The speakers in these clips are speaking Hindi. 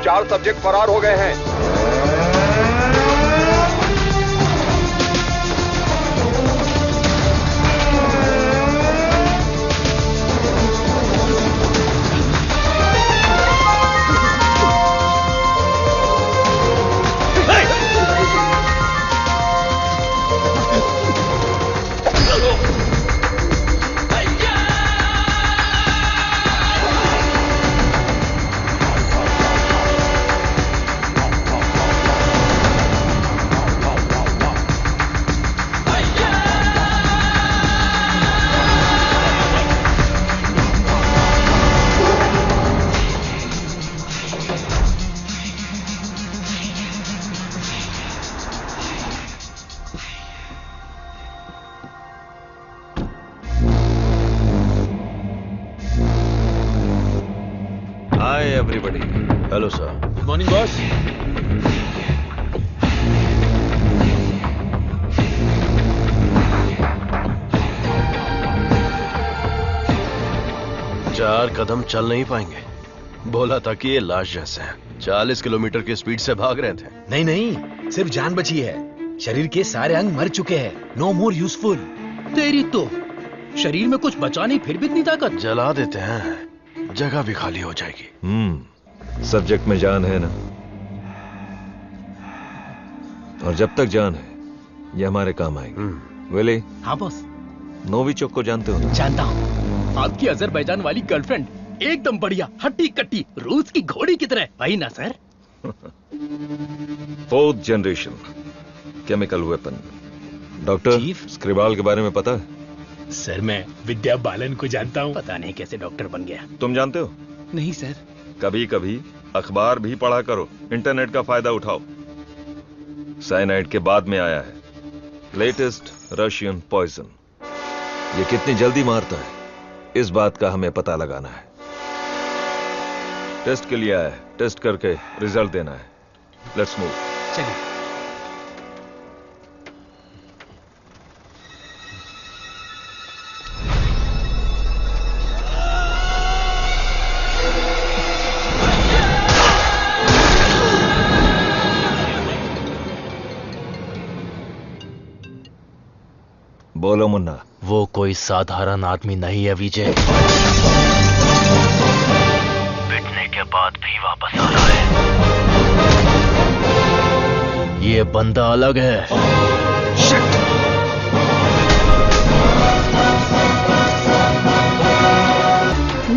4 सब्जेक्ट फरार हो गए हैं। everybody. Hello, sir. Good morning, boss. चार कदम चल नहीं पाएंगे। बोला था कि ये लाश जैसे हैं। 40 किलोमीटर की स्पीड से भाग रहे थे। नहीं नहीं, सिर्फ जान बची है। शरीर के सारे अंग मर चुके हैं। No more useful. तेरी तो शरीर में कुछ बचा नहीं, फिर भी इतनी ताकत। जला देते हैं, जगह भी खाली हो जाएगी। सब्जेक्ट में जान है ना, और जब तक जान है ये हमारे काम आएगी। विली। हाँ बॉस। नोविचोक को जानते हो? जानता हूँ। आपकी अजरबैजान वाली गर्लफ्रेंड एकदम बढ़िया, हट्टी कट्टी, रूस की घोड़ी की तरह। वही ना sir? 4th generation chemical weapon. Doctor Skripal के बारे में पता है? सर मैं विद्या बालन को जानता हूँ। पता नहीं कैसे डॉक्टर बन गया। तुम जानते हो? नहीं सर। कभी कभी अखबार भी पढ़ा करो, इंटरनेट का फायदा उठाओ। साइनाइड के बाद में आया है लेटेस्ट रशियन पॉइजन। ये कितनी जल्दी मारता है, इस बात का हमें पता लगाना है। टेस्ट के लिए आया है, टेस्ट करके रिजल्ट देना है। Let's move. चलिए। बोलो मुन्ना। वो कोई साधारण आदमी नहीं है विजय। पिटने के बाद भी वापस आ रहा है। ये बंदा अलग है।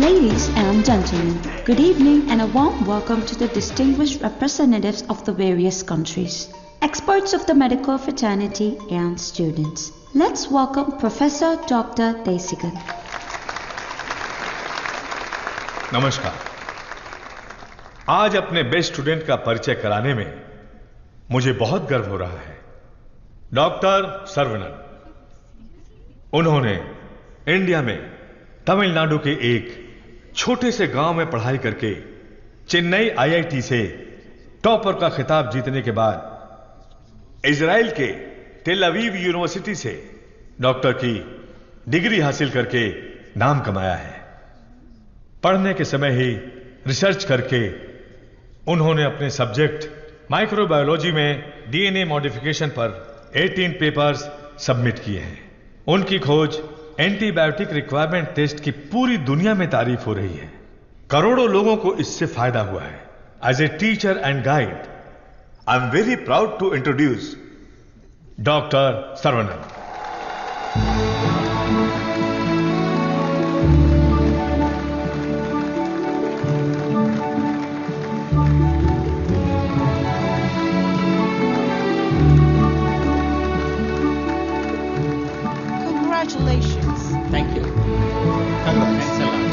Ladies and gentlemen, good evening and a warm welcome to the distinguished representatives of the various countries, experts of the medical fraternity and students. Let's welcome Professor Dr. Desikan. नमस्कार। आज अपने बेस्ट स्टूडेंट का परिचय कराने में मुझे बहुत गर्व हो रहा है। डॉक्टर सर्वनन। उन्होंने इंडिया में तमिलनाडु के एक छोटे से गांव में पढ़ाई करके चेन्नई आईआईटी से टॉपर का खिताब जीतने के बाद इजराइल के टेल अवीव यूनिवर्सिटी से डॉक्टर की डिग्री हासिल करके नाम कमाया है। पढ़ने के समय ही रिसर्च करके उन्होंने अपने सब्जेक्ट माइक्रोबायोलॉजी में डीएनए मॉडिफिकेशन पर 18 पेपर्स सबमिट किए हैं। उनकी खोज एंटीबायोटिक रिक्वायरमेंट टेस्ट की पूरी दुनिया में तारीफ हो रही है। करोड़ों लोगों को इससे फायदा हुआ है। As a teacher and guide, I am very proud to introduce doctor Saravanan. Congratulations. Thank you. Thanks a lot.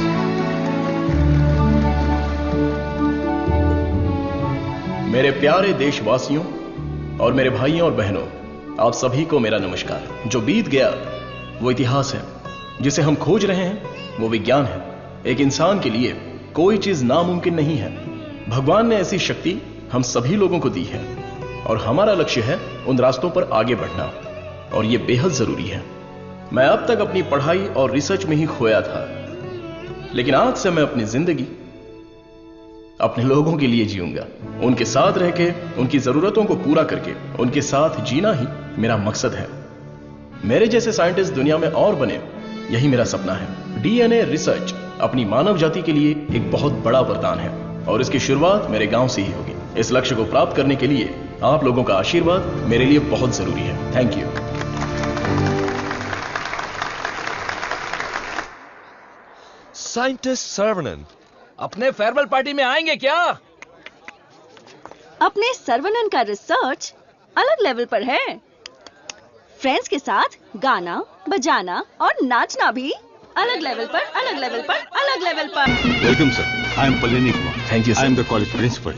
मेरे प्यारे देशवासियों और मेरे भाइयों और बहनों, आप सभी को मेरा नमस्कार। जो बीत गया वो इतिहास है, जिसे हम खोज रहे हैं वो विज्ञान है। एक इंसान के लिए कोई चीज नामुमकिन नहीं है। भगवान ने ऐसी शक्ति हम सभी लोगों को दी है और हमारा लक्ष्य है उन रास्तों पर आगे बढ़ना, और ये बेहद जरूरी है। मैं अब तक अपनी पढ़ाई और रिसर्च में ही खोया था, लेकिन आज से मैं अपनी जिंदगी अपने लोगों के लिए जीऊंगा, उनके साथ रह के, उनकी जरूरतों को पूरा करके, उनके साथ जीना ही मेरा मकसद है। मेरे जैसे साइंटिस्ट दुनिया में और बने, यही मेरा सपना है। डीएनए रिसर्च अपनी मानव जाति के लिए एक बहुत बड़ा वरदान है और इसकी शुरुआत मेरे गांव से ही होगी। इस लक्ष्य को प्राप्त करने के लिए आप लोगों का आशीर्वाद मेरे लिए बहुत जरूरी है। Thank you. साइंटिस्ट सर्वनन अपने फेयरवेल पार्टी में आएंगे क्या? अपने सर्वनन का रिसर्च अलग लेवल पर है। फ्रेंड्स के साथ गाना, बजाना और नाचना भी अलग लेवल पर, अलग लेवल पर, अलग लेवल पर। Welcome sir, I am Palani Kumar. Thank you sir. I am the college principal.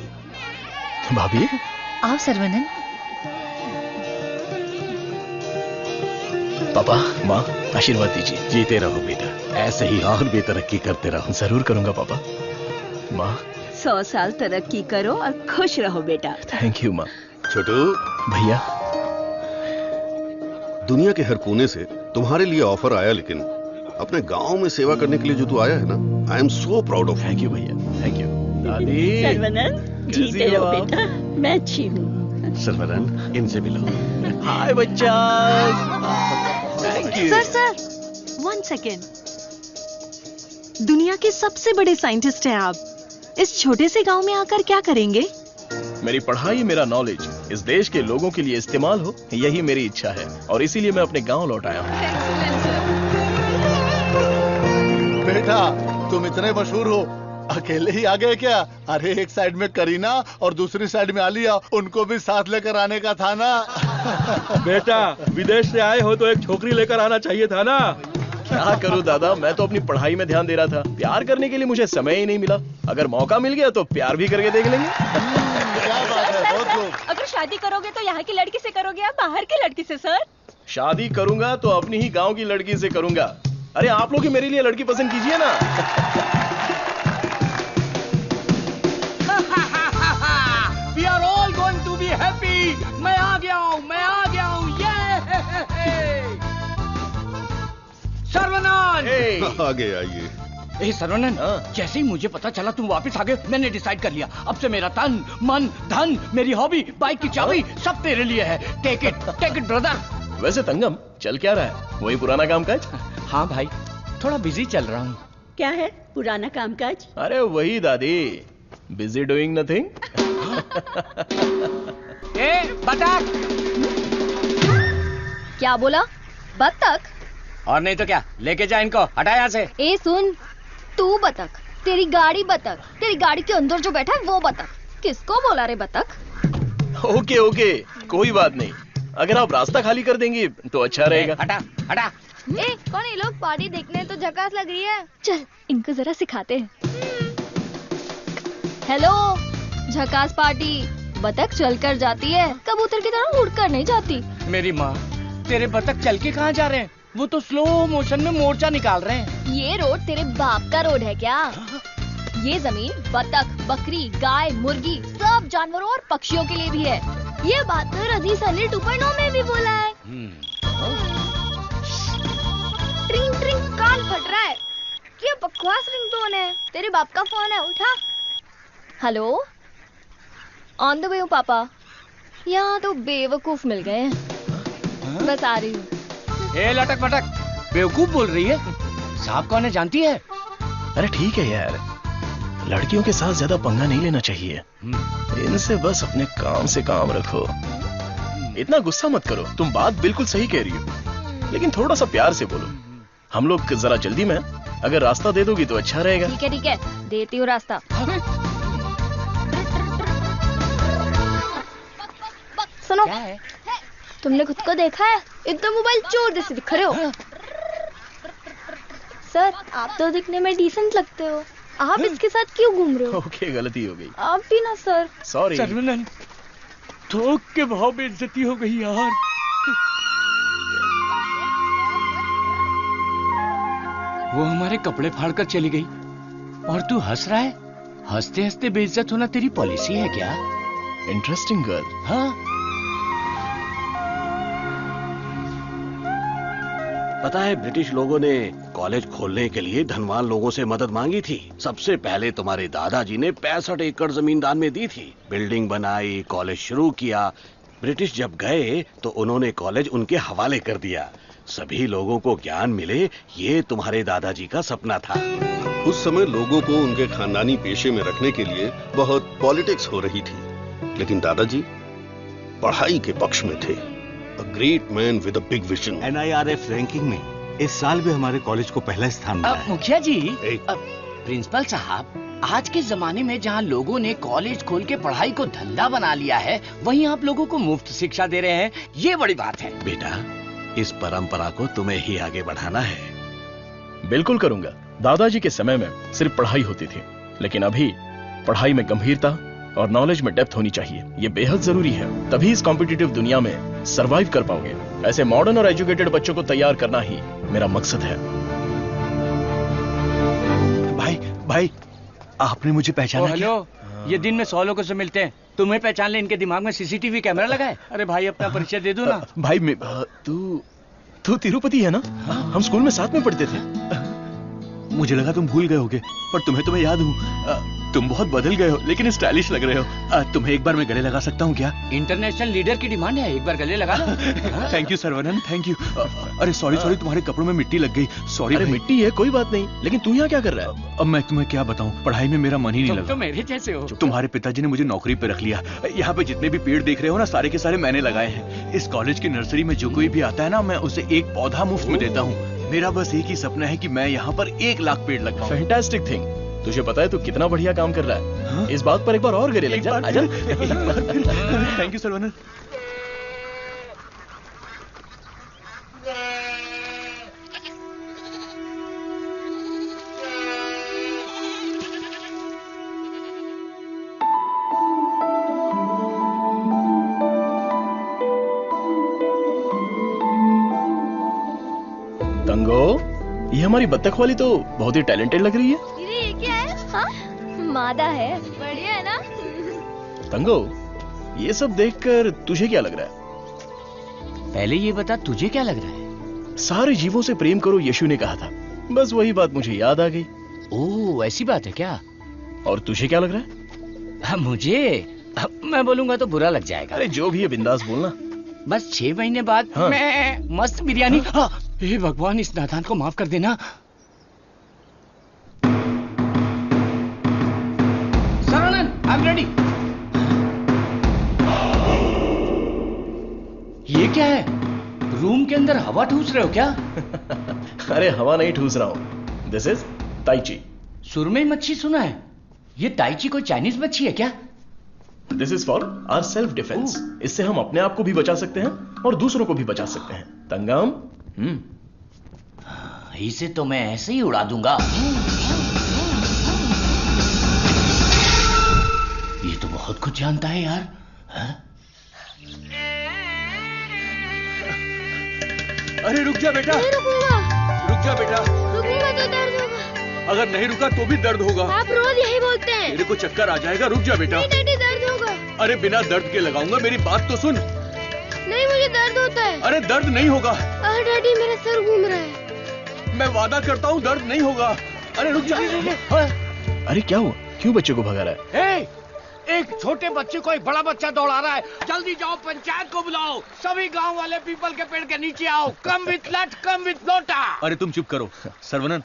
भाभी आओ सर्वनन। पापा, माँ, आशीर्वाद दीजिए। जीते रहो बेटा, ऐसे ही और भी तरक्की करते रहो। जरूर करूंगा पापा। माँ 100 साल तरक्की करो और खुश रहो बेटा। थैंक यू माँ। छोटू भैया, दुनिया के हर कोने से तुम्हारे लिए ऑफर आया, लेकिन अपने गांव में सेवा करने के लिए जो तू आया है ना, आई am so proud of. Thank you भैया, थैंक यू। दादी, सर्वनन, जीते रहो बेटा, मैं अच्छी हूँ। सर्वनन, इनसे मिलो। हाय बच्चा। Thank you. Sir 1 second. दुनिया के सबसे बड़े साइंटिस्ट हैं आप, इस छोटे से गांव में आकर क्या करेंगे? मेरी पढ़ाई, मेरा नॉलेज इस देश के लोगों के लिए इस्तेमाल हो, यही मेरी इच्छा है और इसीलिए मैं अपने गांव लौट आया हूँ। बेटा, तुम इतने मशहूर हो, अकेले ही आ गए क्या? अरे एक साइड में करीना और दूसरी साइड में आलिया, उनको भी साथ लेकर आने का था ना। बेटा, विदेश से आए हो तो एक छोकरी लेकर आना चाहिए था ना। क्या करूं दादा, मैं तो अपनी पढ़ाई में ध्यान दे रहा था। प्यार करने के लिए मुझे समय ही नहीं मिला। अगर मौका मिल गया तो प्यार भी करके देख लेंगे। क्या बात है, बहुत खूब। अगर शादी करोगे तो यहाँ की लड़की से करोगे या बाहर की लड़की से? सर, शादी करूंगा तो अपनी ही गांव की लड़की से करूंगा। अरे आप लोग ही मेरे लिए लड़की पसंद कीजिए ना। We are all going to be happy. मैं आ गया हूँ, मैं आ गया हूँ। ये सर्वनन। आगे आइए। ए सर्वनन, जैसे ही मुझे पता चला तुम वापस आ गए, मैंने डिसाइड कर लिया, अब से मेरा तन, मन, धन, मेरी हॉबी, बाइक की चाबी सब तेरे लिए है। Take it brother. वैसे तंगम, चल क्या रहा है? वही पुराना काम काज? हाँ भाई, थोड़ा बिजी चल रहा हूँ। क्या है पुराना कामकाज? अरे वही दादी, बिजी डूइंग नथिंग। ए बतख। क्या बोला? बतख? और नहीं तो क्या, लेके जा इनको, हटा यहाँ से। ए सुन, तू बतख, तेरी गाड़ी बतख, तेरी गाड़ी के अंदर जो बैठा है वो बतख। किसको बोला रे बतख? ओके ओके, कोई बात नहीं। अगर आप रास्ता खाली कर देंगी तो अच्छा रहेगा। हटा हटा। ए कौन ये लोग? पार्टी देखने तो झकास लग रही है। चल इनको जरा सिखाते हैं। हेलो, झकास पार्टी। बतख चलकर जाती है, कबूतर की तरह उड़कर नहीं जाती। मेरी माँ, तेरे बतख चल के कहाँ जा रहे हैं? वो तो स्लो मोशन में मोर्चा निकाल रहे हैं। ये रोड तेरे बाप का रोड है क्या? ये जमीन बतख, बकरी, गाय, मुर्गी, सब जानवरों और पक्षियों के लिए भी है। ये बात तो रजीस अली 2.0 में भी बोला है। ट्रिंग ट्रिंग कान फट रहा है। क्या बकवास रिंगटोन है? तेरे बाप का फोन है, उठा। हेलो, ऑन द वे हूँ पापा। यहाँ तो बेवकूफ मिल गए हैं। बस आ रही हूँ। ए लटक पटक, बेवकूफ बोल रही है? साहब कौन है जानती है? अरे ठीक है यार, लड़कियों के साथ ज्यादा पंगा नहीं लेना चाहिए। इनसे बस अपने काम से काम रखो। इतना गुस्सा मत करो, तुम बात बिल्कुल सही कह रही हो, लेकिन थोड़ा सा प्यार से बोलो। हम लोग जरा जल्दी में, अगर रास्ता दे दोगी तो अच्छा रहेगा। ठीक है, देती हूँ रास्ता। सुनो, तुमने खुद को देखा है? एकदम मोबाइल चोर जैसे दिख रहे हो। सर, आप तो दिखने में डिसेंट लगते हो, आप इसके साथ क्यों घूम रहे हो? ओके, गलती हो गई। आप भी ना सर। सॉरी। सर्वनन, थोक के भाव में इज्जती हो गई यार। वो हमारे कपड़े फाड़ कर चली गई और तू हंस रहा है? हंसते हंसते बेइज्जत होना तेरी पॉलिसी है क्या? Interesting girl. हाँ, पता है ब्रिटिश लोगों ने कॉलेज खोलने के लिए धनवान लोगों से मदद मांगी थी। सबसे पहले तुम्हारे दादाजी ने 65 एकड़ जमीन दान में दी थी। बिल्डिंग बनाई, कॉलेज शुरू किया। ब्रिटिश जब गए तो उन्होंने कॉलेज उनके हवाले कर दिया। सभी लोगों को ज्ञान मिले, ये तुम्हारे दादाजी का सपना था। उस समय लोगों को उनके खानदानी पेशे में रखने के लिए बहुत पॉलिटिक्स हो रही थी, लेकिन दादाजी पढ़ाई के पक्ष में थे। A great man with a big vision. NIRF ranking में इस साल भी हमारे कॉलेज को पहला स्थान मिला है। मुखिया जी, प्रिंसिपल साहब, आज के जमाने में जहाँ लोगों ने कॉलेज खोल के पढ़ाई को धंधा बना लिया है, वहीं आप लोगों को मुफ्त शिक्षा दे रहे हैं। ये बड़ी बात है। बेटा, इस परंपरा को तुम्हें ही आगे बढ़ाना है। बिल्कुल करूंगा। दादाजी के समय में सिर्फ पढ़ाई होती थी, लेकिन अभी पढ़ाई में गंभीरता और नॉलेज में डेप्थ होनी चाहिए। ये बेहद जरूरी है, तभी इस कॉम्पिटिटिव दुनिया में सरवाइव कर पाओगे। ऐसे मॉडर्न और एजुकेटेड बच्चों को तैयार करना ही मेरा मकसद है। भाई, आपने मुझे पहचाना? हेलो, ये दिन में 100 लोगों से मिलते हैं, तुम्हें पहचान ले इनके दिमाग में CCTV कैमरा लगा है। अरे भाई, अपना परिचय दे दो ना। भाई, तू तिरुपति है ना? हम स्कूल में साथ में पढ़ते थे। मुझे लगा तुम भूल गए होगे, पर तुम्हें तो मैं याद हूँ। तुम बहुत बदल गए हो, लेकिन स्टाइलिश लग रहे हो। तुम्हें एक बार मैं गले लगा सकता हूँ क्या? इंटरनेशनल लीडर की डिमांड है, एक बार गले लगा लो। Thank you Saravanan, thank you. अरे सॉरी, तुम्हारे कपड़ों में मिट्टी लग गई। सॉरी। अरे मिट्टी है, कोई बात नहीं, लेकिन तू यहाँ क्या कर रहा है? अब मैं तुम्हें क्या बताऊँ, पढ़ाई में मेरा मन ही नहीं लगा। तो मेरे जैसे हो। तुम्हारे पिताजी ने मुझे नौकरी पे रख लिया। यहाँ पे जितने भी पेड़ देख रहे हो ना, सारे के सारे मैंने लगाए हैं। इस कॉलेज की नर्सरी में जो कोई भी आता है ना, मैं उसे एक पौधा मुफ्त में देता हूँ। मेरा बस एक ही सपना है कि मैं यहाँ पर 1 लाख पेड़ लगवाऊं। Fantastic thing. तुझे पता है तू कितना बढ़िया काम कर रहा है? हाँ? इस बात पर एक बार और गले लग जा। आजा। Thank you Saravanan. तंगो, ये हमारी बत्तख वाली तो बहुत ही टैलेंटेड लग रही है। ये क्या है? हाँ? मादा है। बढ़िया है ना? तंगो, ये सब देखकर तुझे क्या लग रहा है? पहले ये बता, तुझे क्या लग रहा है? सारे जीवों से प्रेम करो, यीशु ने कहा था। बस वही बात मुझे याद आ गई। ओह, ऐसी बात है क्या? और तुझे क्या लग रहा है? मुझे, मैं बोलूंगा तो बुरा लग जाएगा। अरे जो भी है बिंदास बोलना। बस 6 महीने बाद मैं मस्त बिरयानी। हे भगवान, इस नादान को माफ कर देना। Saravanan, I am ready. ये क्या है? रूम के अंदर हवा ठूस रहे हो क्या? अरे हवा नहीं ठूस रहा हूं। This is tai chi. सुरमई मच्छी सुना है। ये ताइची कोई चाइनीज मच्छी है क्या? This is for our self defence. इससे हम अपने आप को भी बचा सकते हैं और दूसरों को भी बचा सकते हैं। तंगम, इसे तो मैं ऐसे ही उड़ा दूंगा। ये तो बहुत कुछ जानता है यार। अरे रुक जा बेटा। नहीं रुकूंगा। रुक जा बेटा। रुकूंगा तो दर्द होगा। अगर नहीं रुका तो भी दर्द होगा। आप रोज यही बोलते हैं। तेरे को चक्कर आ जाएगा, रुक जा बेटा। नहीं डैडी, दर्द होगा। अरे बिना दर्द के लगाऊंगा, मेरी बात तो सुन। नहीं, मुझे दर्द होता है। अरे दर्द नहीं होगा। अरे डैडी, मेरा सर घूम रहा है। मैं वादा करता हूँ दर्द नहीं होगा। अरे रुक जा। अरे क्या हुआ? क्यों बच्चे को भगा रहा है? एक छोटे बच्चे को एक बड़ा बच्चा दौड़ा रहा है। जल्दी जाओ, पंचायत को बुलाओ। सभी गांव वाले पीपल के पेड़ के नीचे आओ। कम विथ लट, कम विथ लोटा। अरे तुम चुप करो। सर्वनन,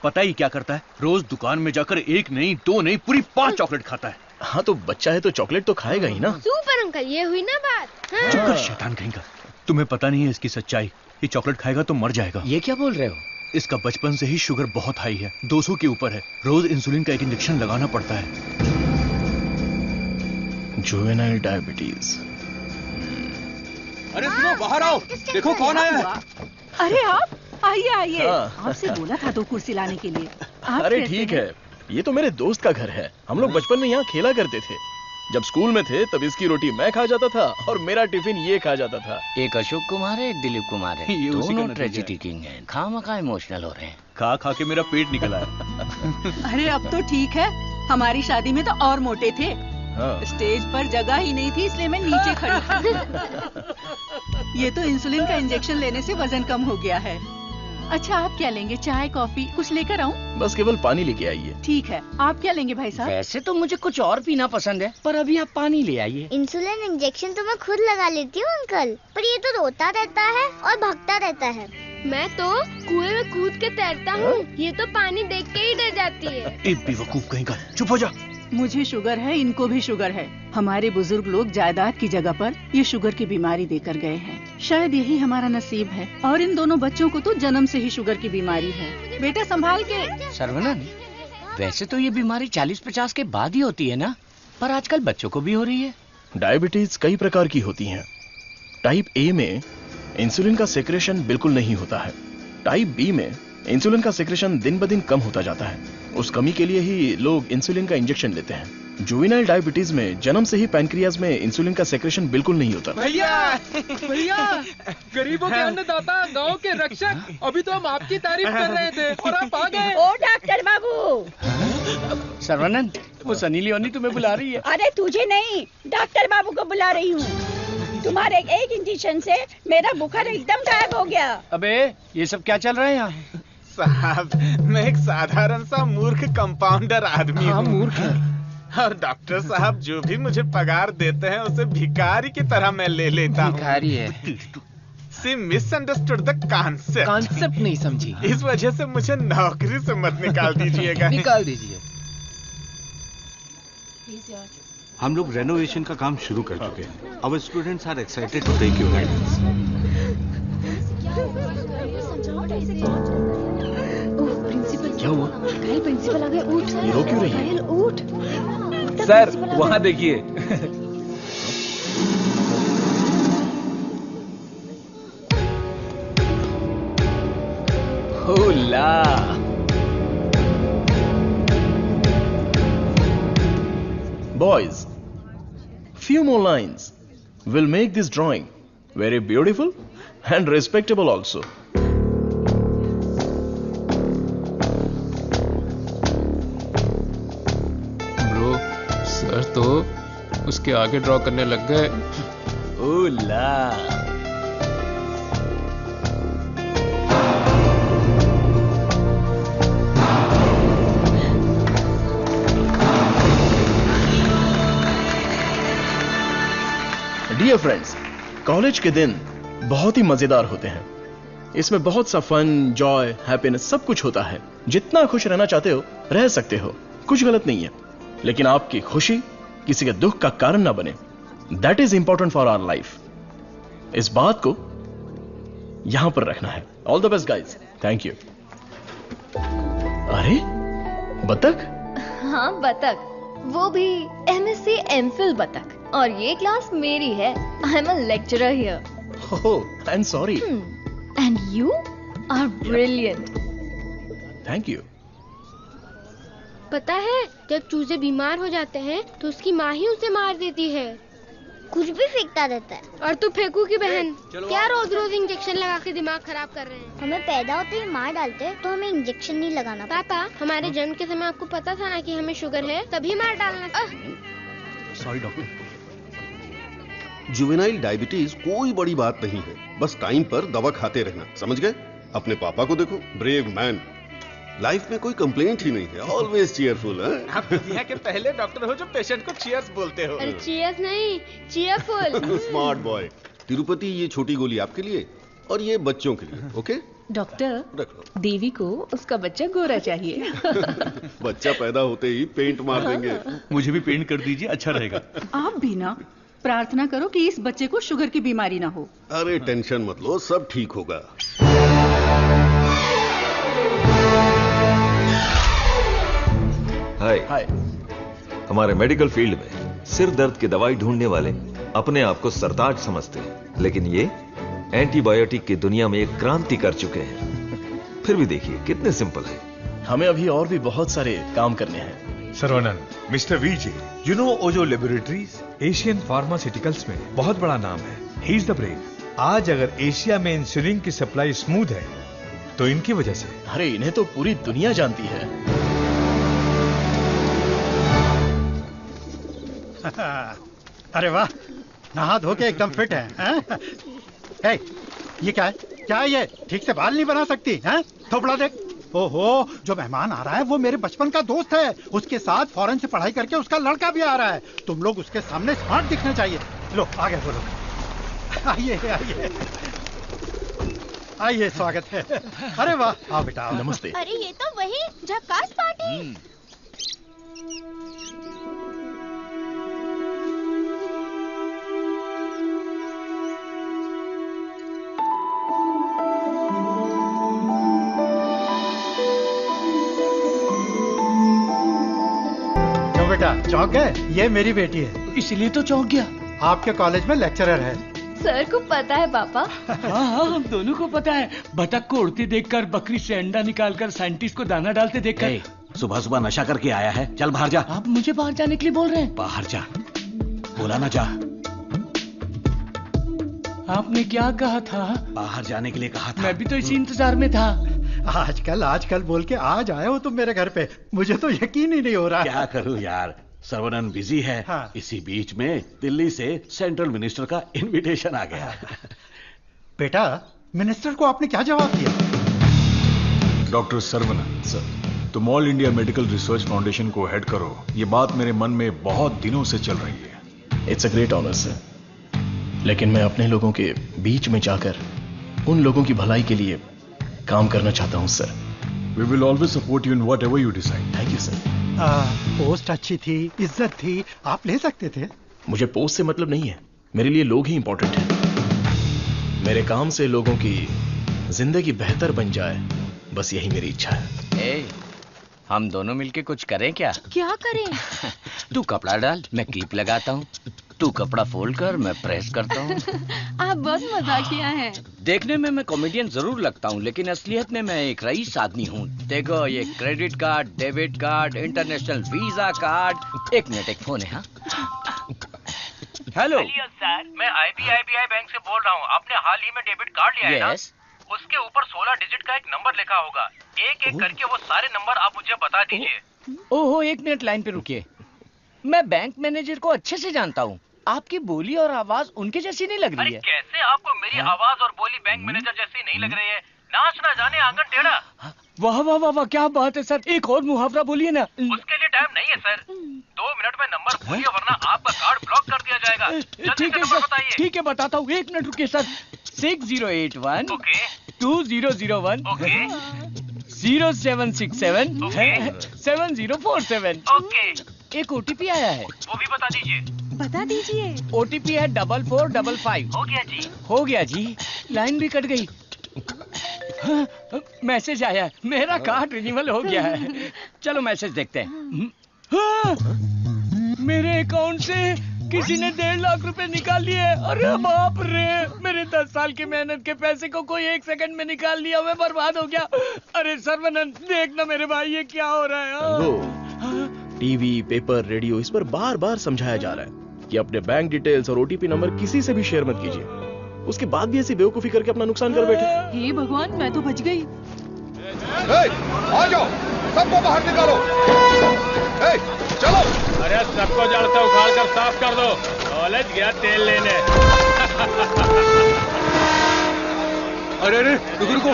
पता ही क्या करता है? रोज दुकान में जाकर 1 नहीं 2 नहीं पूरी 5 चॉकलेट खाता है। हाँ तो बच्चा है तो चॉकलेट तो खाएगा ही ना। सुपर अंकल, ये हुई ना बात। हाँ। चुप कर शैतान कहीं का। तुम्हें पता नहीं है इसकी सच्चाई। ये चॉकलेट खाएगा तो मर जाएगा। ये क्या बोल रहे हो? इसका बचपन से ही शुगर बहुत हाई है, 200 के ऊपर है। रोज इंसुलिन का एक इंजेक्शन लगाना पड़ता है। Juvenile diabetes. अरे सुनो, बाहर आओ, देखो कौन आया है। अरे आप आइए आइए। आपसे बोला था 2 कुर्सी लाने के लिए। अरे ठीक है, ये तो मेरे दोस्त का घर है। हम लोग बचपन में यहाँ खेला करते थे। जब स्कूल में थे तब इसकी रोटी मैं खा जाता था और मेरा टिफिन ये खा जाता था। एक अशोक कुमार है, एक दिलीप कुमार है। ये उसी का दोनों नतीजा ट्रेजेडी किंग हैं। खामखा इमोशनल हो रहे हैं। खा खा के मेरा पेट निकला है। अरे अब तो ठीक है, हमारी शादी में तो और मोटे थे। हाँ। स्टेज पर जगह ही नहीं थी, इसलिए मैं नीचे खड़ी थी। ये तो इंसुलिन का इंजेक्शन लेने से वजन कम हो गया है। अच्छा आप क्या लेंगे, चाय कॉफी कुछ लेकर आऊं? बस केवल पानी लेके आइए। ठीक है, आप क्या लेंगे भाई साहब? वैसे तो मुझे कुछ और पीना पसंद है, पर अभी आप पानी ले आइए। इंसुलिन इंजेक्शन तो मैं खुद लगा लेती हूँ अंकल, पर ये तो रोता रहता है और भागता रहता है। मैं तो कुएं में कूद के तैरता हूँ, ये तो पानी देख के ही डर जाती है। एक बेवकूफ कहीं का, चुप हो जा। मुझे शुगर है, इनको भी शुगर है। हमारे बुजुर्ग लोग जायदाद की जगह पर ये शुगर की बीमारी देकर गए हैं। शायद यही हमारा नसीब है। और इन दोनों बच्चों को तो जन्म से ही शुगर की बीमारी है। बेटा संभाल के। सर्वनन, वैसे तो ये बीमारी 40-50 के बाद ही होती है ना, पर आजकल बच्चों को भी हो रही है। डायबिटीज कई प्रकार की होती हैं। टाइप ए में इंसुलिन का सेक्रेशन बिल्कुल नहीं होता है। टाइप बी में इंसुलिन का सेक्रेशन दिन ब दिन कम होता जाता है। उस कमी के लिए ही लोग इंसुलिन का इंजेक्शन लेते हैं। जुवेनाइल डायबिटीज में जन्म से ही पैनक्रियाज में इंसुलिन का सेक्रेशन बिल्कुल नहीं होता। भैया गरीबों के अन्नदाता, गांव के रक्षक, अभी तो हम आपकी तारीफ कर रहे थे और आप आ गए। ओ डॉक्टर बाबू। सर्वनन, वो सनी लियोनी तुम्हें बुला रही है। अरे तुझे नहीं, डॉक्टर बाबू को बुला रही हूँ। तुम्हारे एक इंजेक्शन से मेरा बुखार एकदम गायब हो गया। अबे ये सब क्या चल रहा है यहाँ? साहब, मैं एक साधारण सा मूर्ख कंपाउंडर आदमी हूँ। मूर्ख है। और डॉक्टर साहब जो भी मुझे पगार देते हैं उसे भिखारी की तरह मैं ले लेता हूँ। भिखारी है। सी मिसअंडरस्टूड द कॉन्सेप्ट। कॉन्सेप्ट नहीं समझी। इस वजह से मुझे नौकरी से मत निकाल दीजिएगा। निकाल दीजिए। हम लोग रेनोवेशन का काम शुरू कर चुके हैं। Our students are excited to take your guidance. क्या हुआ? घायल प्रिंसिपल आ गए। उठ ये रो क्यों रही है? घायल उठ। सर वहाँ देखिए। होला। Boys, few more lines will make this drawing very beautiful and respectable also. Bro, sir तो उसके आगे ड्रॉ करने लग गए। ओला। डियर फ्रेंड्स, कॉलेज के दिन बहुत ही मजेदार होते हैं। इसमें बहुत सा फन, जॉय, हैप्पीनेस सब कुछ होता है। जितना खुश रहना चाहते हो रह सकते हो, कुछ गलत नहीं है। लेकिन आपकी खुशी किसी के दुख का कारण ना बने, that is important for our life. इस बात को यहां पर रखना है। All the best guys. Thank you. अरे बतख? हाँ बतख, वो भी MSc MPhil बतख। और ये क्लास मेरी है। I am a lecturer here. Oh, I am sorry. And you are brilliant. Thank you. पता है, जब चूजे बीमार हो जाते हैं तो उसकी माँ ही उसे मार देती है। कुछ भी फेंकता रहता है। और तू फेंकू की बहन, क्या रोज रोज इंजेक्शन लगा के दिमाग खराब कर रहे हैं? हमें पैदा होते ही मार डालते तो हमें इंजेक्शन नहीं लगाना। पापा, हमारे जन्म के समय आपको पता था ना कि हमें शुगर है, तभी मार डालना। Sorry doctor. जुवेनाइल डायबिटीज कोई बड़ी बात नहीं है, बस टाइम पर दवा खाते रहना, समझ गए? अपने पापा को देखो, ब्रेव मैन, लाइफ में कोई कंप्लेंट ही नहीं है, ऑलवेज चीयरफुल है। आप दुनिया के पहले डॉक्टर हो जो पेशेंट को चीयर्स बोलते हो। अरे चीयर्स नहीं, चीयरफुल। Smart boy. तिरुपति, ये छोटी गोली आपके लिए और ये बच्चों के लिए। ओके डॉक्टर, रख लो। देवी को उसका बच्चा गोरा चाहिए। बच्चा पैदा होते ही पेंट मार देंगे। मुझे भी पेंट कर दीजिए, अच्छा रहेगा। आप भी ना प्रार्थना करो कि इस बच्चे को शुगर की बीमारी ना हो। अरे टेंशन मत लो, सब ठीक होगा। हाय। हमारे मेडिकल फील्ड में सिर दर्द की दवाई ढूंढने वाले अपने आप को सरताज समझते हैं, लेकिन ये एंटीबायोटिक की दुनिया में एक क्रांति कर चुके हैं। फिर भी देखिए कितने सिंपल है। हमें अभी और भी बहुत सारे काम करने हैं। Saravanan, mister VJ, you know Ojo laboratories Asian pharmaceuticals में बहुत बड़ा नाम है। He is the brain. आज अगर एशिया में इंसुलिन की सप्लाई स्मूथ है तो इनकी वजह से। अरे इन्हें तो पूरी दुनिया जानती है। अरे वाह, नहा धो के एकदम फिट है। ये क्या है? क्या ये ठीक से बाल नहीं बना सकती हैं? थोपड़ा देख। ओहो, जो मेहमान आ रहा है वो मेरे बचपन का दोस्त है। उसके साथ फॉरेन से पढ़ाई करके उसका लड़का भी आ रहा है। तुम लोग उसके सामने स्मार्ट दिखने चाहिए। लो आगे बोलो। आइए आइए आइए, स्वागत है। अरे वाह, आओ बेटा। नमस्ते। अरे ये तो वही झक्कास पार्टी। बेटा चौंक गए? ये मेरी बेटी है। इसलिए तो चौंक गया। आपके कॉलेज में लेक्चरर है। सर को पता है पापा। हाँ, हम दोनों को पता है। बतख को उड़ती देखकर, बकरी से अंडा निकालकर, साइंटिस्ट को दाना डालते देखकर। सुबह सुबह नशा करके आया है। चल बाहर जा। आप मुझे बाहर जाने के लिए बोल रहे हैं? बाहर जा, बोला ना जा। आपने क्या कहा था? बाहर जाने के लिए कहा था। मैं भी तो इसी इंतजार में था। आजकल बोल के आज आए हो तुम मेरे घर पे। मुझे तो यकीन ही नहीं हो रहा। क्या करूं यार, सर्वनन बिजी है। हाँ। इसी बीच में दिल्ली से सेंट्रल मिनिस्टर का इनविटेशन आ गया। बेटा, मिनिस्टर को आपने क्या जवाब दिया? डॉक्टर सर्वनन सर, तुम all India medical research foundation को हेड करो, ये बात मेरे मन में बहुत दिनों से चल रही है। It's a great honour sir, लेकिन मैं अपने लोगों के बीच में जाकर उन लोगों की भलाई के लिए काम करना चाहता हूं sir. We will always support you in whatever you decide. Thank you sir. Post अच्छी थी, इज्जत थी, आप ले सकते थे। मुझे पोस्ट से मतलब नहीं है, मेरे लिए लोग ही इंपॉर्टेंट हैं। मेरे काम से लोगों की जिंदगी बेहतर बन जाए, बस यही मेरी इच्छा है। हम दोनों मिलके कुछ करें क्या? क्या करें? तू कपड़ा डाल, मैं क्लिप लगाता हूँ। तू कपड़ा फोल्ड कर, मैं प्रेस करता हूँ। आप बहुत मजाकिया हैं। देखने में मैं कॉमेडियन जरूर लगता हूँ, लेकिन असलियत में मैं एक रईस आदमी हूँ। देखो, ये credit card, debit card, international visa card. एक मिनट, एक फोन है। हाँ, हेलो सर, मैं IBI बैंक से बोल रहा हूँ। आपने हाल ही में डेबिट कार्ड लिया है ना? उसके ऊपर 16 डिजिट का एक नंबर लिखा होगा। एक एक करके वो सारे नंबर आप मुझे बता दीजिए। ओहो, एक मिनट लाइन पे रुकिए। मैं बैंक मैनेजर को अच्छे से जानता हूँ। आपकी बोली और आवाज उनके जैसी नहीं लग रही है। कैसे आपको मेरी आवाज और बोली बैंक मैनेजर जैसी नहीं लग रही है? नाच ना जाने आंगन टेढ़ा। वाह वाह वाह वाह, क्या बात है सर। एक और मुहावरा बोलिए ना। उसके लिए टाइम नहीं है सर। 2 मिनट में नंबर बोलिए, वरना आपका कार्ड ब्लॉक कर दिया जाएगा। ठीक है सर, ठीक है, बताता हूँ। 1 मिनट रुकिए सर। 6081 2001 0767 7047। एक OTP आया है, वो भी बता दीजिए। बता दीजिए। OTP है 4455। हो गया जी। हो गया जी। लाइन भी कट गई। हाँ, मैसेज आया, मेरा कार्ड रिन्यूअल हो गया है। चलो मैसेज देखते हैं। हाँ, मेरे अकाउंट से किसी ने 1.5 लाख रुपए निकाल लिए। अरे बाप रे, मेरे 10 साल की मेहनत के पैसे को कोई 1 सेकंड में निकाल लिया। मैं बर्बाद हो गया। अरे सर्वनन, देखना मेरे भाई, ये क्या हो रहा है? टीवी, पेपर, रेडियो, इस पर बार बार समझाया जा रहा है कि अपने बैंक डिटेल्स और OTP नंबर किसी से भी शेयर मत कीजिए। उसके बाद भी ऐसी बेवकूफी करके अपना नुकसान कर बैठे। हे भगवान, मैं तो बच गई। आ जाओ, सबको बाहर निकालो। चलो। अरे सबको जड़ से उखाड़ कर साफ कर दो। कॉलेज गया तेल लेने। अरे रुको।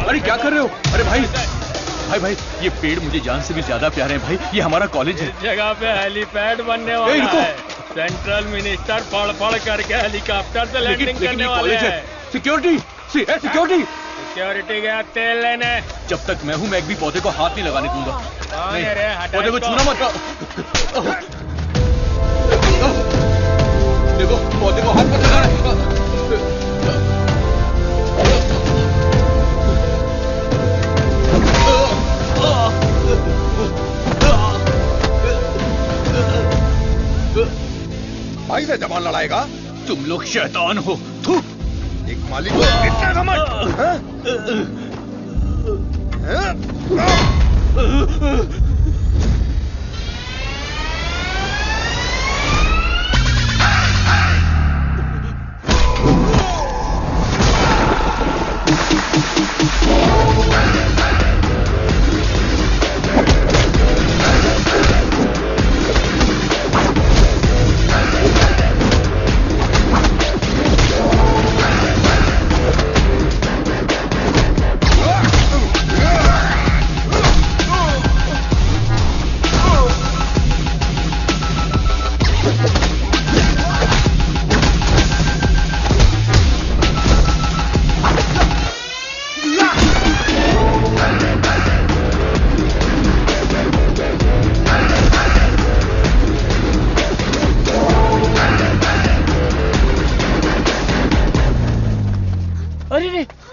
अरे क्या कर रहे हो? अरे भाई, ये पेड़ मुझे जान से भी ज्यादा प्यारे हैं भाई। ये हमारा कॉलेज है। इस जगह पे हेलीपैड बनने वाला है। सेंट्रल मिनिस्टर पढ़ करके हेलीकॉप्टर से लैंडिंग करने वाले हैं। सिक्योरिटी गया तेल लेने। जब तक मैं हूँ, मैं एक भी पौधे को हाथ नहीं लगाने दूंगा। पौधे को छूना मत। देखो, पौधे को हाथ मत लगाना। भाई से जबान लड़ाएगा? तुम लोग शैतान हो। एक मालिक को कितना घमंड?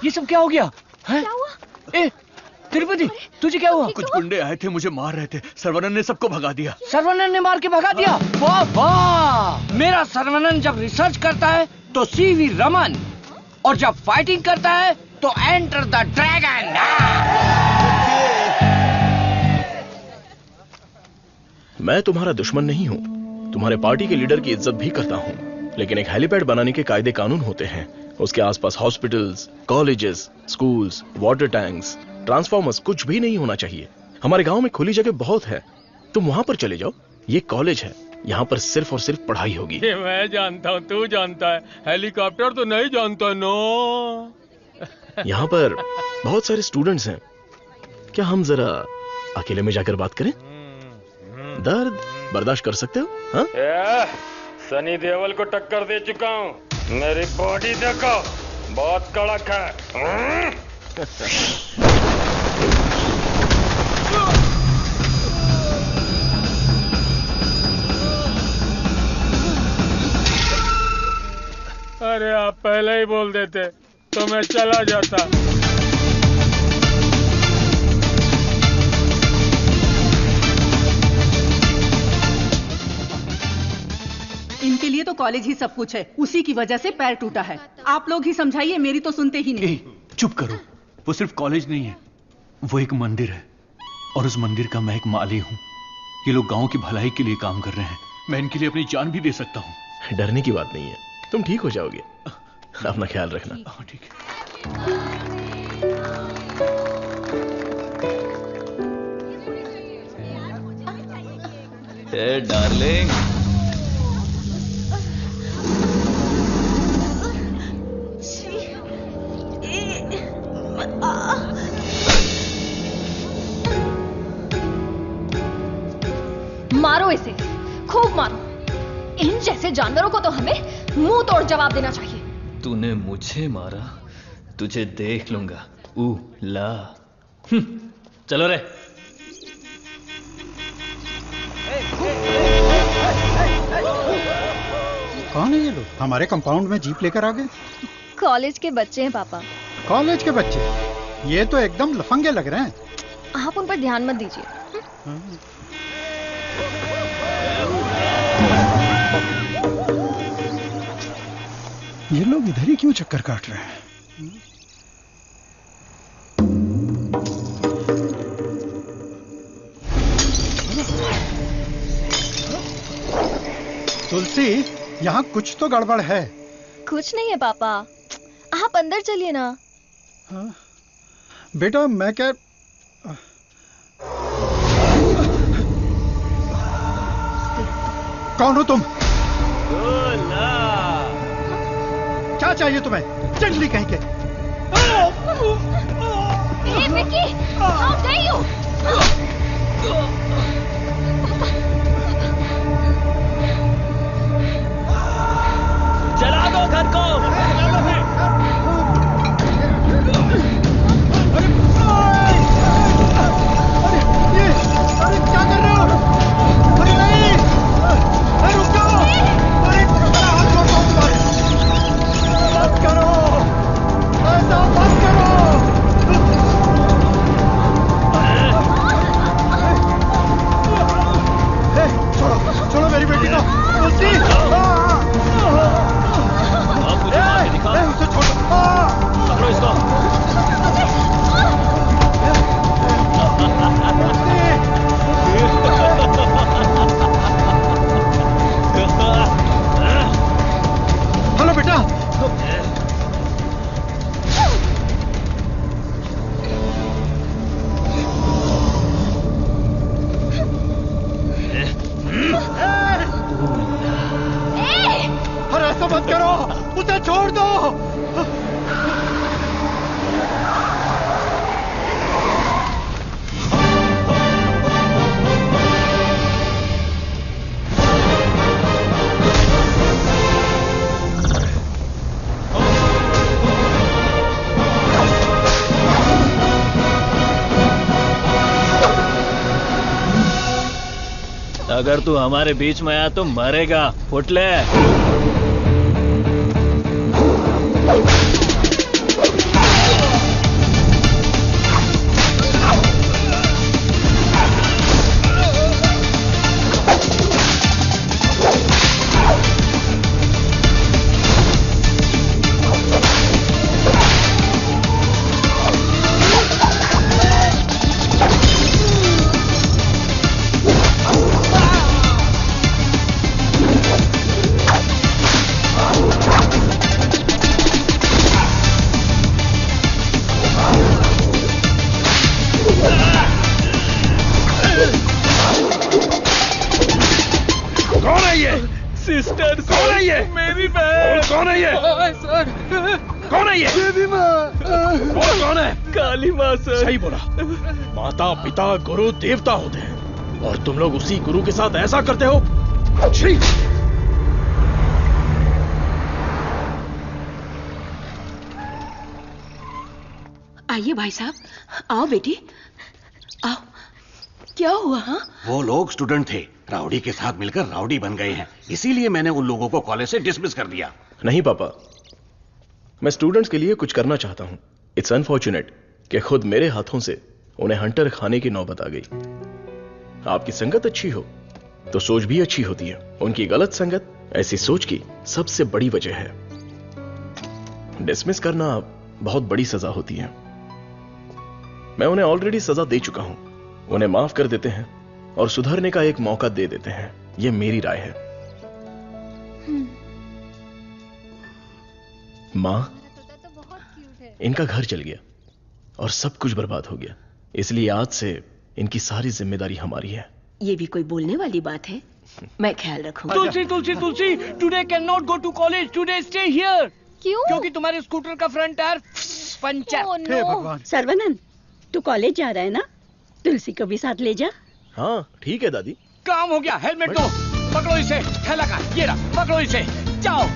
ये सब क्या हो गया? क्या हुआ? ए, तिरुपति, तुझे क्या हुआ? कुछ गुंडे आए थे, मुझे मार रहे थे। सर्वनन ने सबको भगा दिया। सर्वनन ने मार के भगा दिया? वाह वाह! मेरा सर्वनन जब रिसर्च करता है तो सीवी रमन, और जब फाइटिंग करता है तो एंटर द ड्रैगन। मैं तुम्हारा दुश्मन नहीं हूं, तुम्हारे पार्टी के लीडर की इज्जत भी करता हूं, लेकिन एक हेलीपैड बनाने के कायदे कानून होते हैं। उसके आसपास hospitals, colleges, schools, water tanks, transformers कुछ भी नहीं होना चाहिए। हमारे गांव में खुली जगह बहुत है, तुम वहां पर चले जाओ। ये कॉलेज है, यहाँ पर सिर्फ और सिर्फ पढ़ाई होगी। मैं जानता हूँ, तू जानता है, हेलीकॉप्टर तो नहीं जानता। नो, यहाँ पर बहुत सारे स्टूडेंट्स हैं, क्या हम जरा अकेले में जाकर बात करें? दर्द बर्दाश्त कर सकते हो? हाँ? सनी देओल को टक्कर दे चुका हूँ, मेरी बॉडी देखो, बहुत कड़क है। अरे आप पहले ही बोल देते तो मैं चला जाता। इनके लिए तो कॉलेज ही सब कुछ है, उसी की वजह से पैर टूटा है। आप लोग ही समझाइए, मेरी तो सुनते ही नहीं। चुप करो, वो सिर्फ कॉलेज नहीं है, वो एक मंदिर है, और उस मंदिर का मैं एक माली हूँ। ये लोग गांव की भलाई के लिए काम कर रहे हैं, मैं इनके लिए अपनी जान भी दे सकता हूँ। डरने की बात नहीं है, तुम ठीक हो जाओगे, अपना ख्याल रखना। ठीक है। हे डार्लिंग, मारो इसे, खूब मारो। इन जैसे जानवरों को तो हमें मुंह तोड़ जवाब देना चाहिए। तूने मुझे मारा, तुझे देख लूंगा। ला चलो रे। कौन है ये लोग? हमारे कंपाउंड में जीप लेकर आ गए। कॉलेज के बच्चे हैं पापा। कॉलेज के बच्चे? ये तो एकदम लफंगे लग रहे हैं। आप उन पर ध्यान मत दीजिए। ये लोग इधर ही क्यों चक्कर काट रहे हैं? तुलसी, यहाँ कुछ तो गड़बड़ है। कुछ नहीं है पापा, आप अंदर चलिए ना। हाँ? बेटा मैं क्या कौन हो तुम? क्या चाहिए तुम्हें? जंगली कहीं के। Hey, Vicky, how dare you? चला दो घर को। अरे क्या कर रहे हो? अरे नहीं, अरे रुक जाओ। अरे हाथ छोड़ो तुम्हारे। मत करो, ऐसा मत करो। छोड़ो छोड़ो मेरी बेटी को। तुलसी, उसे छोड़ो। पकड़ो इसको। हेलो बेटा। अरे ऐसा मत करो, उसे छोड़ दो। अगर तू हमारे बीच में आया तो मरेगा, फुट ले। कौन है ये? सर कौन है ये? देवी माँ। वो कौन है? काली माँ सर। सही बोला। माता पिता गुरु देवता होते हैं और तुम लोग उसी गुरु के साथ ऐसा करते हो। छी! आइए भाई साहब, आओ बेटी, आओ। क्या हुआ? हाँ, वो लोग स्टूडेंट थे, राउडी के साथ मिलकर राउडी बन गए हैं, इसीलिए मैंने उन लोगों को कॉलेज से डिसमिस कर दिया। नहीं पापा, मैं स्टूडेंट्स के लिए कुछ करना चाहता हूं। इट्स अनफॉर्चुनेट कि खुद मेरे हाथों से उन्हें हंटर खाने की नौबत आ गई। आपकी संगत अच्छी हो तो सोच भी अच्छी होती है। उनकी गलत संगत ऐसी सोच की सबसे बड़ी वजह है। डिसमिस करना बहुत बड़ी सजा होती है। मैं उन्हें ऑलरेडी सजा दे चुका हूं। उन्हें माफ कर देते हैं और सुधरने का एक मौका दे देते हैं। यह मेरी राय है। मां, इनका घर चल गया और सब कुछ बर्बाद हो गया, इसलिए आज से इनकी सारी जिम्मेदारी हमारी है। ये भी कोई बोलने वाली बात है? मैं ख्याल रखूंगा। Tulsi Tulsi Tulsi, today can not go to college, today stay here. क्यों? क्योंकि तुम्हारे स्कूटर का फ्रंट टायर पंचर। हे भगवान। सर्वनंद, तू कॉलेज जा रहा है ना? तुलसी को भी साथ ले जा। हाँ ठीक है दादी। काम हो गया। हेलमेट दो, पकड़ो इसे। थैला का ये रहा, पकड़ो इसे, जाओ।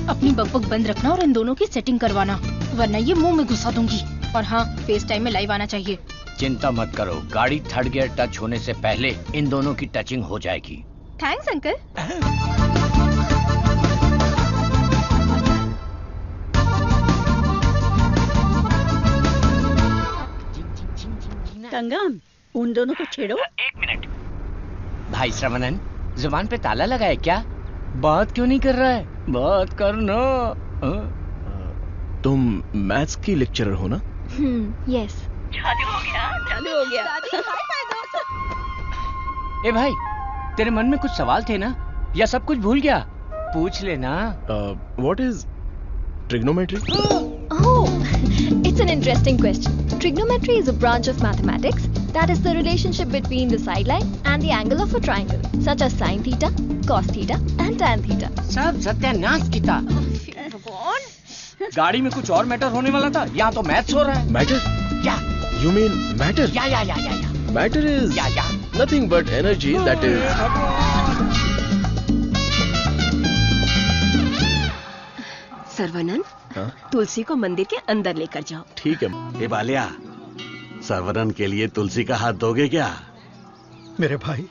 अपनी बकबक बंद रखना और इन दोनों की सेटिंग करवाना, वरना ये मुंह में घुसा दूंगी। और हाँ, फेस टाइम में लाइव आना चाहिए। चिंता मत करो, गाड़ी थर्ड गियर टच होने से पहले इन दोनों की टचिंग हो जाएगी। Thanks uncle. कंगन, उन दोनों को छेड़ो। एक मिनट। भाई श्रवणन, जुबान पे ताला लगा है क्या? बात क्यों नहीं कर रहा है? बात करना। तुम मैथ्स की लेक्चरर हो ना? यस। चालू हो गया, चालू हो गया। ए भाई, तेरे मन में कुछ सवाल थे ना, या सब कुछ भूल गया? पूछ लेना। What is trigonometry? Oh, it's an interesting question. Trigonometry is a branch of mathematics that is the relationship between the sideline and the angle of a triangle, such as sin theta, cos theta, and tan theta. सब सत्यानाश की था। गाड़ी में कुछ और मैटर होने वाला था, यहाँ तो मैथ्स हो रहा है। मैटर? या यू मीन मैटर? या matter is nothing but energy that is. Sarvanand, Tulsi को मंदिर के अंदर लेकर जाओ। ठीक है। ए बालिया, सर्वनन के लिए तुलसी का हाथ दोगे क्या? मेरे भाई,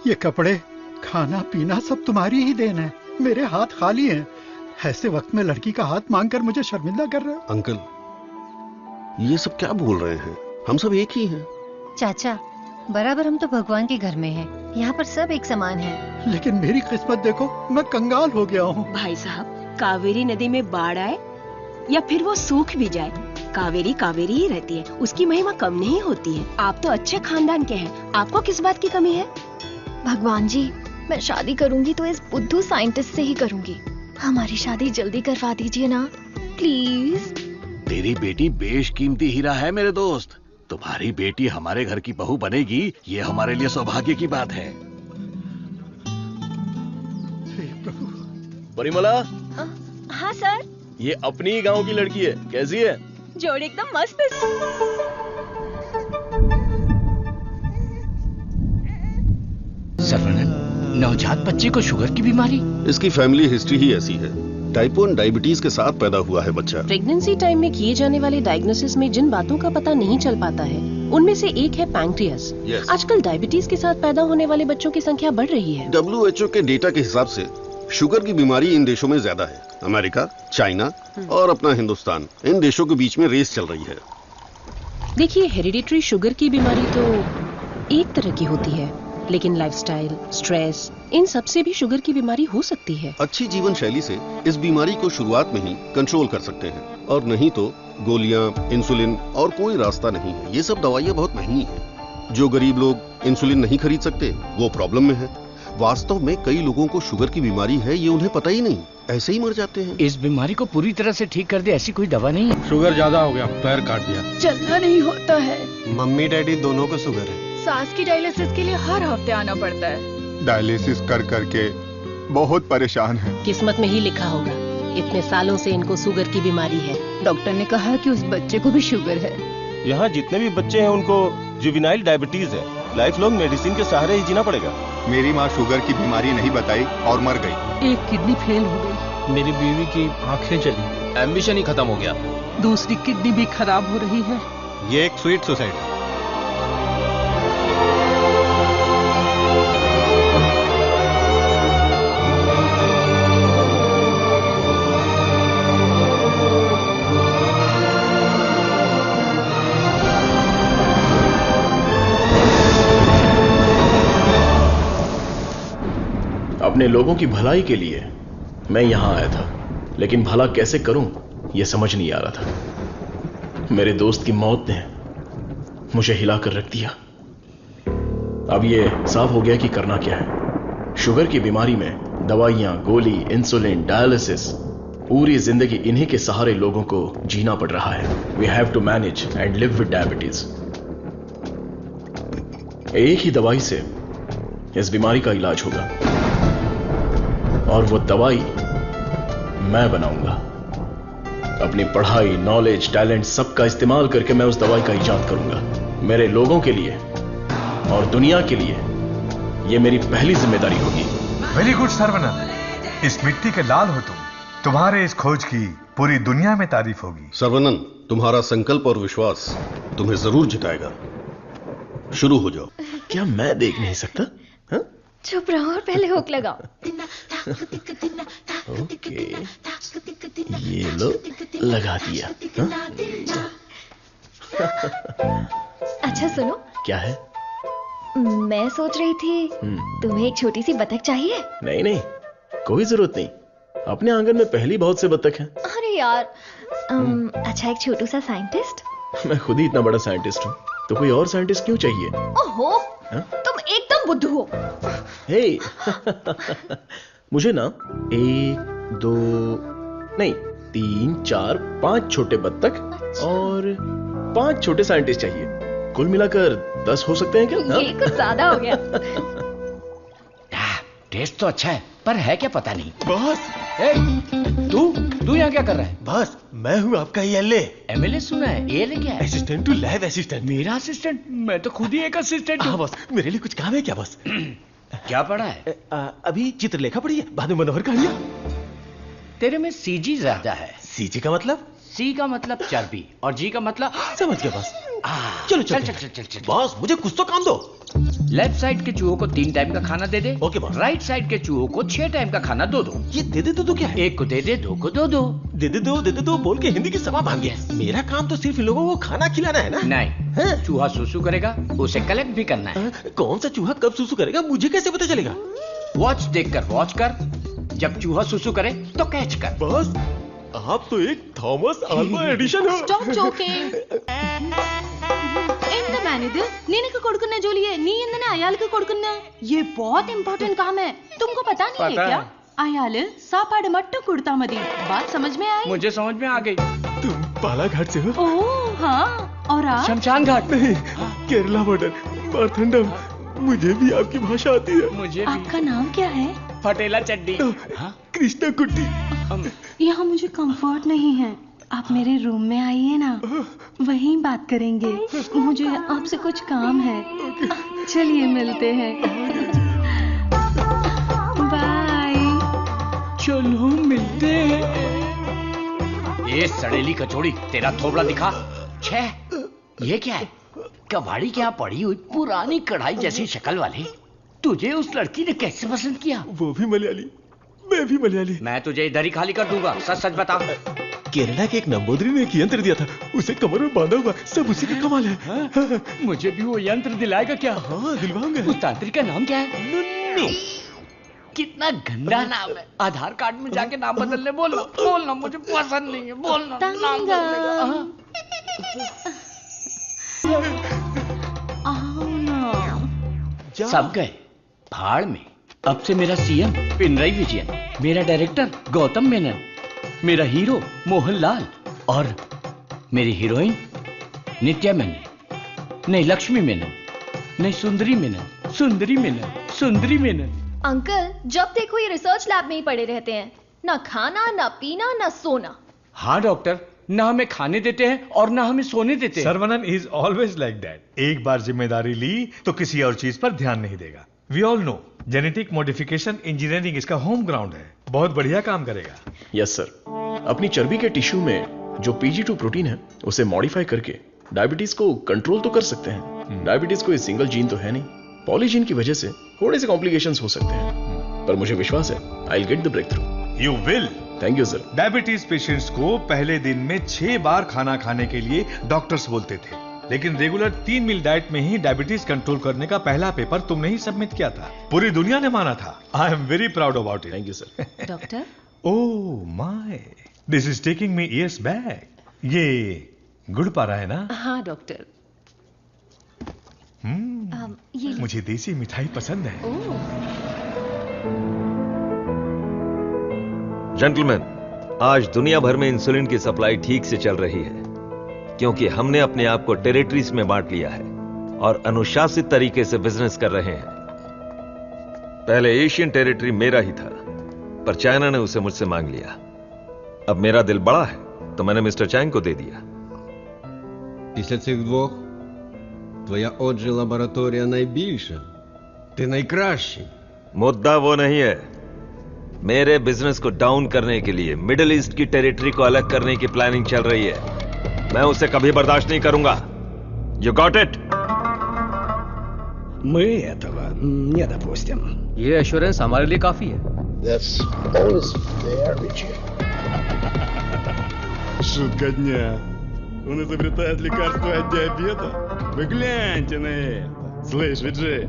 ये कपड़े, खाना पीना सब तुम्हारी ही देन है। मेरे हाथ खाली हैं। ऐसे वक्त में लड़की का हाथ मांगकर मुझे शर्मिंदा कर रहे हो। अंकल, ये सब क्या बोल रहे हैं? हम सब एक ही हैं। चाचा, बराबर हम तो भगवान के घर में हैं। यहाँ पर सब एक समान है। लेकिन मेरी किस्मत देखो, मैं कंगाल हो गया हूँ। भाई साहब, कावेरी नदी में बाढ़ आए या फिर वो सूख भी जाए, कावेरी कावेरी ही रहती है। उसकी महिमा कम नहीं होती है। आप तो अच्छे खानदान के हैं, आपको किस बात की कमी है? भगवान जी, मैं शादी करूंगी तो इस बुद्धू साइंटिस्ट से ही करूंगी। हमारी शादी जल्दी करवा दीजिए ना, प्लीज। तेरी बेटी बेशकीमती हीरा है मेरे दोस्त। तुम्हारी बेटी हमारे घर की बहू बनेगी, ये हमारे लिए सौभाग्य की बात है। परिमला। हाँ सर। ये अपनी ही गांव की लड़की है, कैसी है? जोड़ी एकदम मस्त है। सर्वनन, नवजात बच्चे को शुगर की बीमारी? इसकी फैमिली हिस्ट्री ही ऐसी है। टाइप 1 डायबिटीज के साथ पैदा हुआ है बच्चा। प्रेगनेंसी टाइम में किए जाने वाले डायग्नोसिस में जिन बातों का पता नहीं चल पाता है, उनमें से एक है पैंक्रियास। आजकल डायबिटीज के साथ पैदा होने वाले बच्चों की संख्या बढ़ रही है। WHO के डेटा के हिसाब से शुगर की बीमारी इन देशों में ज्यादा है। अमेरिका, चाइना और अपना हिंदुस्तान, इन देशों के बीच में रेस चल रही है। देखिए, हेरिडिटरी शुगर की बीमारी तो एक तरह की होती है, लेकिन लाइफस्टाइल, स्ट्रेस, इन सब से भी शुगर की बीमारी हो सकती है। अच्छी जीवन शैली से इस बीमारी को शुरुआत में ही कंट्रोल कर सकते हैं, और नहीं तो गोलियां, इंसुलिन और कोई रास्ता नहीं है। ये सब दवाइयां बहुत महंगी हैं। जो गरीब लोग इंसुलिन नहीं खरीद सकते, वो प्रॉब्लम में है। वास्तव में कई लोगों को शुगर की बीमारी है, ये उन्हें पता ही नहीं, ऐसे ही मर जाते हैं। इस बीमारी को पूरी तरह से ठीक कर दे ऐसी कोई दवा नहीं है। शुगर ज्यादा हो गया, पैर काट दिया। चलना नहीं होता है। मम्मी डैडी दोनों को शुगर है। सास की डायलिसिस के लिए हर हफ्ते आना पड़ता है। डायलिसिस कर करके बहुत परेशान हैं। किस्मत में ही लिखा होगा, इतने सालों से इनको शुगर की बीमारी है। डॉक्टर ने कहा कि उस बच्चे को भी शुगर है। यहाँ जितने भी बच्चे हैं उनको जुवेनाइल डायबिटीज है। लाइफ लॉन्ग मेडिसिन के सहारे ही जीना पड़ेगा। मेरी माँ शुगर की बीमारी नहीं बताई और मर गई। एक किडनी फेल हो गई। मेरी बीवी की आंखें चली, एम्बिशन ही खत्म हो गया। दूसरी किडनी भी खराब हो रही है। ये एक स्वीट सुसाइड है। अपने लोगों की भलाई के लिए मैं यहां आया था, लेकिन भला कैसे करूं यह समझ नहीं आ रहा था। मेरे दोस्त की मौत ने मुझे हिलाकर रख दिया। अब यह साफ हो गया कि करना क्या है। शुगर की बीमारी में दवाइयां, गोली, इंसुलिन, डायलिसिस, पूरी जिंदगी इन्हीं के सहारे लोगों को जीना पड़ रहा है। We have to manage and live with diabetes. एक ही दवाई से इस बीमारी का इलाज होगा और वो दवाई मैं बनाऊंगा। अपनी पढ़ाई, नॉलेज, टैलेंट सबका इस्तेमाल करके मैं उस दवाई का इजाद करूंगा। मेरे लोगों के लिए और दुनिया के लिए यह मेरी पहली जिम्मेदारी होगी। वेरी गुड सर्वनन, इस मिट्टी के लाल हो तुम। तुम्हारे इस खोज की पूरी दुनिया में तारीफ होगी। सर्वनन, तुम्हारा संकल्प और विश्वास तुम्हें जरूर जिताएगा। शुरू हो जाओ। क्या मैं देख नहीं सकता? चुप रहो और पहले हुक लगाओ। ओके, ये लो, लगा दिया। अच्छा सुनो। क्या है? मैं सोच रही थी तुम्हें एक छोटी सी बतख चाहिए। नहीं नहीं, कोई जरूरत नहीं। अपने आंगन में पहली बहुत से बतख हैं। अरे यार, अच्छा एक छोटू सा साइंटिस्ट। मैं खुद ही इतना बड़ा साइंटिस्ट हूँ, तो कोई और साइंटिस्ट क्यों चाहिए? ओहो, तुम एकदम बुद्धू हो। हे, मुझे ना 1, 2 नहीं 3, 4, 5 छोटे बत्तख और 5 छोटे साइंटिस्ट चाहिए। कुल मिलाकर 10 हो सकते हैं क्या? ये कुछ ज्यादा हो गया। टेस्ट तो अच्छा है, पर है क्या पता नहीं। बॉस, तू यहाँ क्या कर रहा है? बॉस, मैं हूँ आपका एएलए। एमएलए सुना है, एएलए क्या है? Assistant to lab assistant. मेरा असिस्टेंट? मैं तो खुद ही एक असिस्टेंट हूँ। बॉस, मेरे लिए कुछ काम है क्या बॉस? क्या पढ़ा है? अभी चित्रलेखा पढ़ी है, बाद में मनोहर कहानियां। तेरे में सीजी ज्यादा है। सीजी का मतलब? सी का मतलब चर्बी और जी का मतलब समझ गया बॉस। चलो चल। बॉस, मुझे कुछ तो काम दो। लेफ्ट साइड के चूहों को 3 टाइम का खाना दे दे। Okay boss. राइट साइड के चूहों को 6 टाइम का खाना दो। ये दे दे तो क्या है? एक को दे दे, 2 को दो। दे दे दो बोल के हिंदी की सभा भाग गया। मेरा काम तो सिर्फ इन लोगों को खाना खिलाना है ना? नहीं, चूहा सुसु करेगा, उसे कलेक्ट भी करना है। कौन सा चूहा कब सुसु करेगा मुझे कैसे पता चलेगा? वॉच देखकर वॉच कर, जब चूहा सुसु करे तो कैच कर। बॉस, आप तो एक थॉमस आल्वा एडिशन हो। Stop joking. ఎంత మేనేది నేనకు కొడుకున్నా జోలియే నీ ఎందనే అయాలకు కొడుకున్నా ये बहुत इंपॉर्टेंट काम है, तुमको पता नहीं है क्या? अयाल सापाड़ मट्टू कुड़ता मदी। बात समझ में आई? मुझे समझ में आ गई। तुम बालाघाट से हो? ओह हाँ, और आप? शमशान घाट। नहीं, केरला बॉर्डर, मारथंडम। मुझे भी आपकी भाषा आती है। मुझे भी। आपका नाम क्या है? फटेला चड्डी। कृष्णा कुट्टी। यहाँ मुझे कंफर्ट नहीं है, आप मेरे रूम में आइए ना, वहीं बात करेंगे। मुझे आपसे कुछ काम है। चलिए मिलते हैं। बाय। चलो मिलते हैं। ये सड़ेली कचौड़ी, तेरा थोबड़ा दिखा। छह, ये क्या है? कबाड़ी के यहाँ पड़ी हुई पुरानी कढ़ाई जैसी शक्ल वाली। तुझे उस लड़की ने कैसे पसंद किया? वो भी मलयाली, मैं भी मलयाली। मैं तुझे इधर ही खाली कर दूंगा, सच सच बता। केरला के एक नंबोदरी ने एक यंत्र दिया था, उसे कमर में बांधा हुआ, सब उसी का कमाल है। मुझे भी वो यंत्र दिलाएगा क्या? हाँ, दिलवाऊंगा। उस तांत्रिक का नाम क्या है? नुन्नू। कितना गंदा नाम है। आधार कार्ड में जाके नाम बदलने बोलना मुझे पसंद नहीं है। बोलना नाम बदलेगा। सब गए भाड़ में। अब से मेरा सीएम पिनराई विजयन, मेरा डायरेक्टर गौतम मेनन, मेरा हीरो मोहनलाल और मेरी हीरोइन नित्या मेनन। नहीं लक्ष्मी मेनन, नहीं सुंदरी मेनन, सुंदरी मेनन, सुंदरी मेनन। अंकल जब देखो ये रिसर्च लैब में ही पड़े रहते हैं, ना खाना ना पीना ना सोना। हाँ डॉक्टर, ना हमें खाने देते हैं और ना हमें सोने देते हैं। Saravanan is always like that. एक बार जिम्मेदारी ली तो किसी और चीज पर ध्यान नहीं देगा। We all know genetic modification engineering इसका होम ग्राउंड है, बहुत बढ़िया काम करेगा। Yes sir. अपनी चर्बी के टिश्यू में जो PG2 प्रोटीन है उसे मॉडिफाई करके डायबिटीज को कंट्रोल तो कर सकते हैं। डायबिटीज कोई सिंगल जीन तो है नहीं, पॉलीजीन की वजह से थोड़े से कॉम्प्लिकेशंस हो सकते हैं, पर मुझे विश्वास है I will get the breakthrough. You will. Thank you sir. Diabetes patients को पहले दिन में 6 बार खाना खाने के लिए डॉक्टर्स बोलते थे, लेकिन रेगुलर 3 मील डाइट में ही डायबिटीज कंट्रोल करने का पहला पेपर तुमने ही सबमिट किया था। पूरी दुनिया ने माना था। आई am very proud about it. Thank you sir. Doctor, oh my, this is taking me years back. ये गुड़ पारा है ना? हाँ डॉक्टर। ये मुझे देसी मिठाई पसंद है। जेंटलमैन, आज दुनिया भर में इंसुलिन की सप्लाई ठीक से चल रही है क्योंकि हमने अपने आप को टेरिटरीज में बांट लिया है और अनुशासित तरीके से बिजनेस कर रहे हैं। पहले एशियन टेरिटरी मेरा ही था, पर चाइना ने उसे मुझसे मांग लिया। अब मेरा दिल बड़ा है तो मैंने मिस्टर चैंग को दे दिया। Після цих двох твоя отже лабораторія найбільша. Ти найкращий. मुद्दा वो नहीं है। मेरे बिजनेस को डाउन करने के लिए मिडिल ईस्ट की टेरिटरी को अलग करने की प्लानिंग चल रही है। मैं उसे कभी बर्दाश्त नहीं करूंगा। You got it? Мы этого не допустим. ये एश्योरेंस हमारे लिए काफी है। That's always fair, Richard. Шутка дня. Он изобретает лекарство от диабета? Вы гляньте на это. Слышь, Виджей,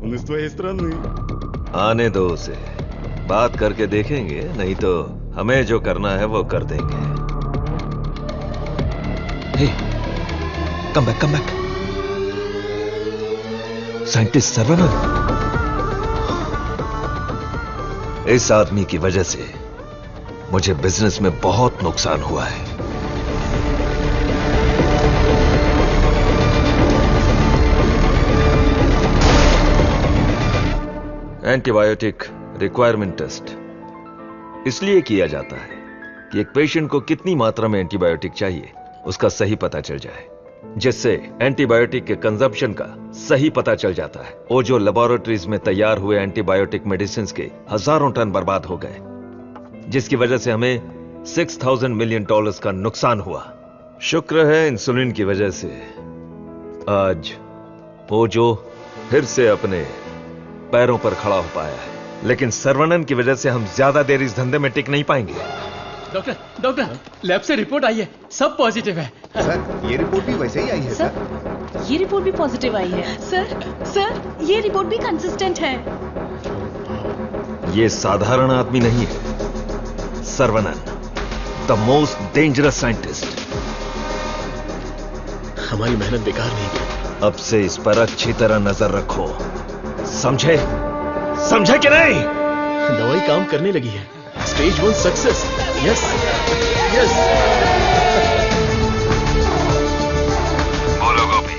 он из твоей страны. आने दो उसे, बात करके देखेंगे, नहीं तो हमें जो करना है वो कर देंगे। Hey, come back, come back. Scientist Saravanan. इस आदमी की वजह से मुझे बिजनेस में बहुत नुकसान हुआ है। एंटीबायोटिक रिक्वायरमेंट टेस्ट इसलिए किया जाता है कि एक पेशेंट को कितनी मात्रा में एंटीबायोटिक चाहिए उसका सही पता चल जाए, जिससे एंटीबायोटिक के कंजप्शन का सही पता चल जाता है। वो जो लेबोरेटरीज में तैयार हुए एंटीबायोटिक मेडिसिन के हजारों टन बर्बाद हो गए, जिसकी वजह से हमें $6,000 मिलियन का नुकसान हुआ। शुक्र है इंसुलिन की वजह से आज वो जो फिर से अपने पैरों पर खड़ा हो पाया है, लेकिन सर्वनन की वजह से हम ज्यादा देर इस धंधे में टिक नहीं पाएंगे। डॉक्टर, लैब से रिपोर्ट आई है, सब पॉजिटिव है। सर, ये रिपोर्ट भी वैसे ही आई है सर। ये रिपोर्ट भी पॉजिटिव आई है। सर ये रिपोर्ट भी कंसिस्टेंट है। ये साधारण आदमी नहीं है, Saravanan, the most dangerous scientist. हमारी मेहनत बेकार नहीं गई। अब से इस पर अच्छी तरह नजर रखो, समझे? समझे कि नहीं? दवाई काम करने लगी है। Stage 1 success. Yes yes. बोलो गोपी।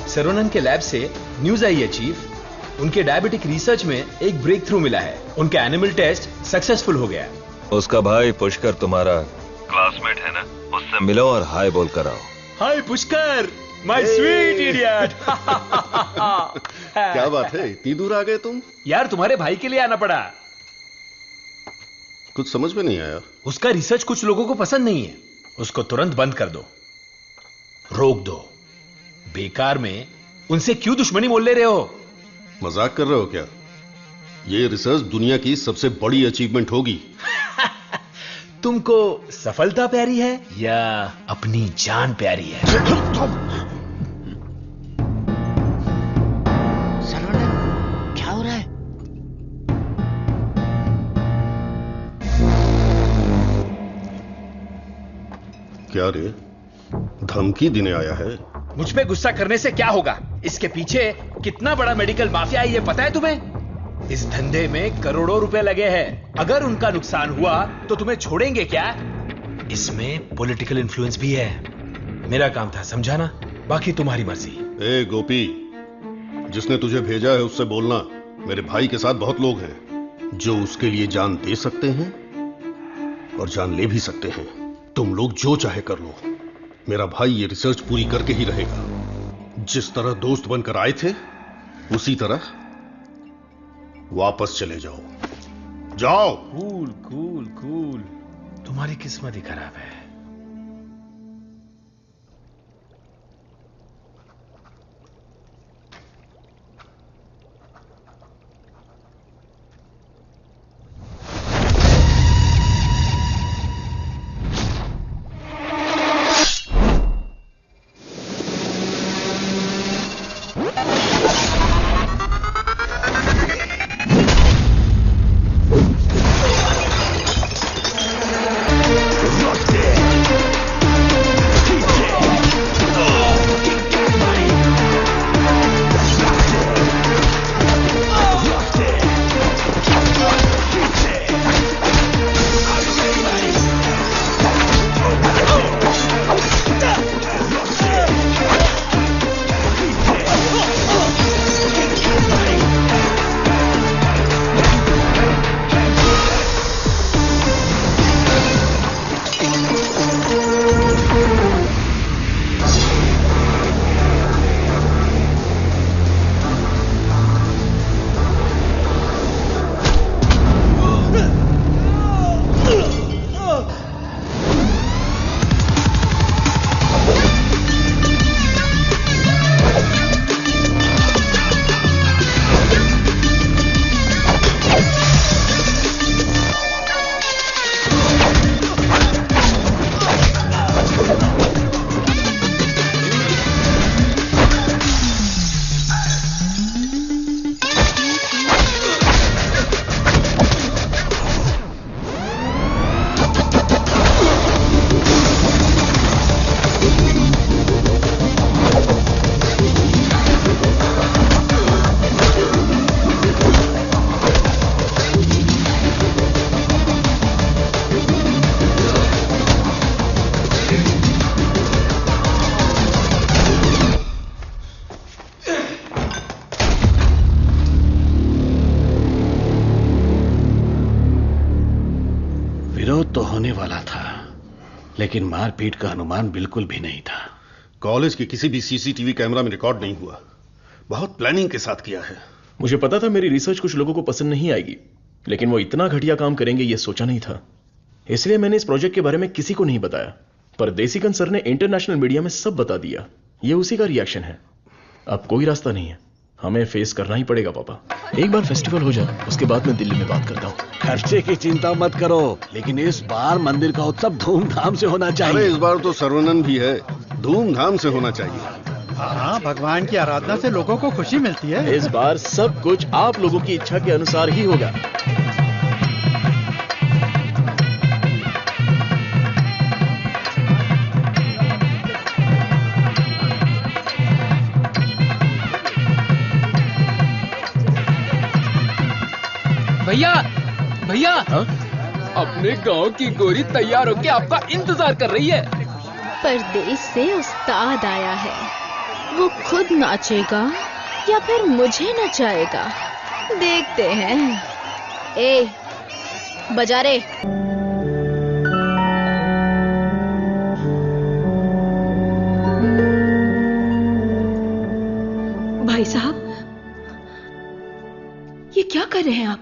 सर्वनन के लैब से न्यूज आई है चीफ, उनके डायबिटिक रिसर्च में एक ब्रेक थ्रू मिला है। उनका एनिमल टेस्ट सक्सेसफुल हो गया। उसका भाई पुष्कर तुम्हारा क्लासमेट है ना, उससे मिलो और हाय बोल कर आओ। हाय पुष्कर, माय स्वीट इडियट। क्या बात है, इतनी दूर आ गए तुम? यार तुम्हारे भाई के लिए आना पड़ा। कुछ समझ में नहीं आया। उसका रिसर्च कुछ लोगों को पसंद नहीं है, उसको तुरंत बंद कर दो, रोक दो। बेकार में उनसे क्यों दुश्मनी मोल ले रहे हो? मजाक कर रहे हो क्या? ये रिसर्च दुनिया की सबसे बड़ी अचीवमेंट होगी। तुमको सफलता प्यारी है या अपनी जान प्यारी है? सर्वनन, क्या हो रहा है? क्या रे, धमकी देने आया है? मुझ पे गुस्सा करने से क्या होगा? इसके पीछे कितना बड़ा मेडिकल माफिया है ये पता है तुम्हें? इस धंधे में करोड़ों रुपए लगे हैं। अगर उनका नुकसान हुआ तो तुम्हें छोड़ेंगे क्या? इसमें पॉलिटिकल इन्फ्लुएंस भी है। मेरा काम था समझाना, बाकी तुम्हारी मर्जी। ए गोपी, जिसने तुझे भेजा है उससे बोलना मेरे भाई के साथ बहुत लोग हैं। जो उसके लिए जान दे सकते हैं और जान ले भी सकते हैं। तुम लोग जो चाहे कर लो, मेरा भाई ये रिसर्च पूरी करके ही रहेगा। जिस तरह दोस्त बनकर आए थे उसी तरह वापस चले जाओ। जाओ। कूल कूल कूल, तुम्हारी किस्मत ही खराब है। लेकिन मारपीट का अनुमान बिल्कुल भी नहीं था। कॉलेज के किसी भी सीसीटीवी कैमरा में रिकॉर्ड नहीं हुआ। बहुत प्लानिंग के साथ किया है। मुझे पता था मेरी रिसर्च कुछ लोगों को पसंद नहीं आएगी, लेकिन वो इतना घटिया काम करेंगे ये सोचा नहीं था। इसलिए मैंने इस प्रोजेक्ट के बारे में किसी को नहीं बताया, पर देसिकन सर ने इंटरनेशनल मीडिया में सब बता दिया। ये उसी का रिएक्शन है। अब कोई रास्ता नहीं है, हमें फेस करना ही पड़ेगा पापा। एक बार फेस्टिवल हो जाए उसके बाद मैं दिल्ली में बात करता हूँ। खर्चे की चिंता मत करो, लेकिन इस बार मंदिर का उत्सव धूमधाम से होना चाहिए। अरे इस बार तो सर्वनन भी है, धूमधाम से होना चाहिए। हाँ, भगवान की आराधना से लोगों को खुशी मिलती है। इस बार सब कुछ आप लोगों की इच्छा के अनुसार ही होगा। भैया भैया, अपने गांव की गोरी तैयार होके आपका इंतजार कर रही है। परदेश से उस्ताद आया है, वो खुद नाचेगा या फिर मुझे नचाएगा, देखते हैं। ए, बजा रे। भाई साहब, ये क्या कर रहे हैं आप?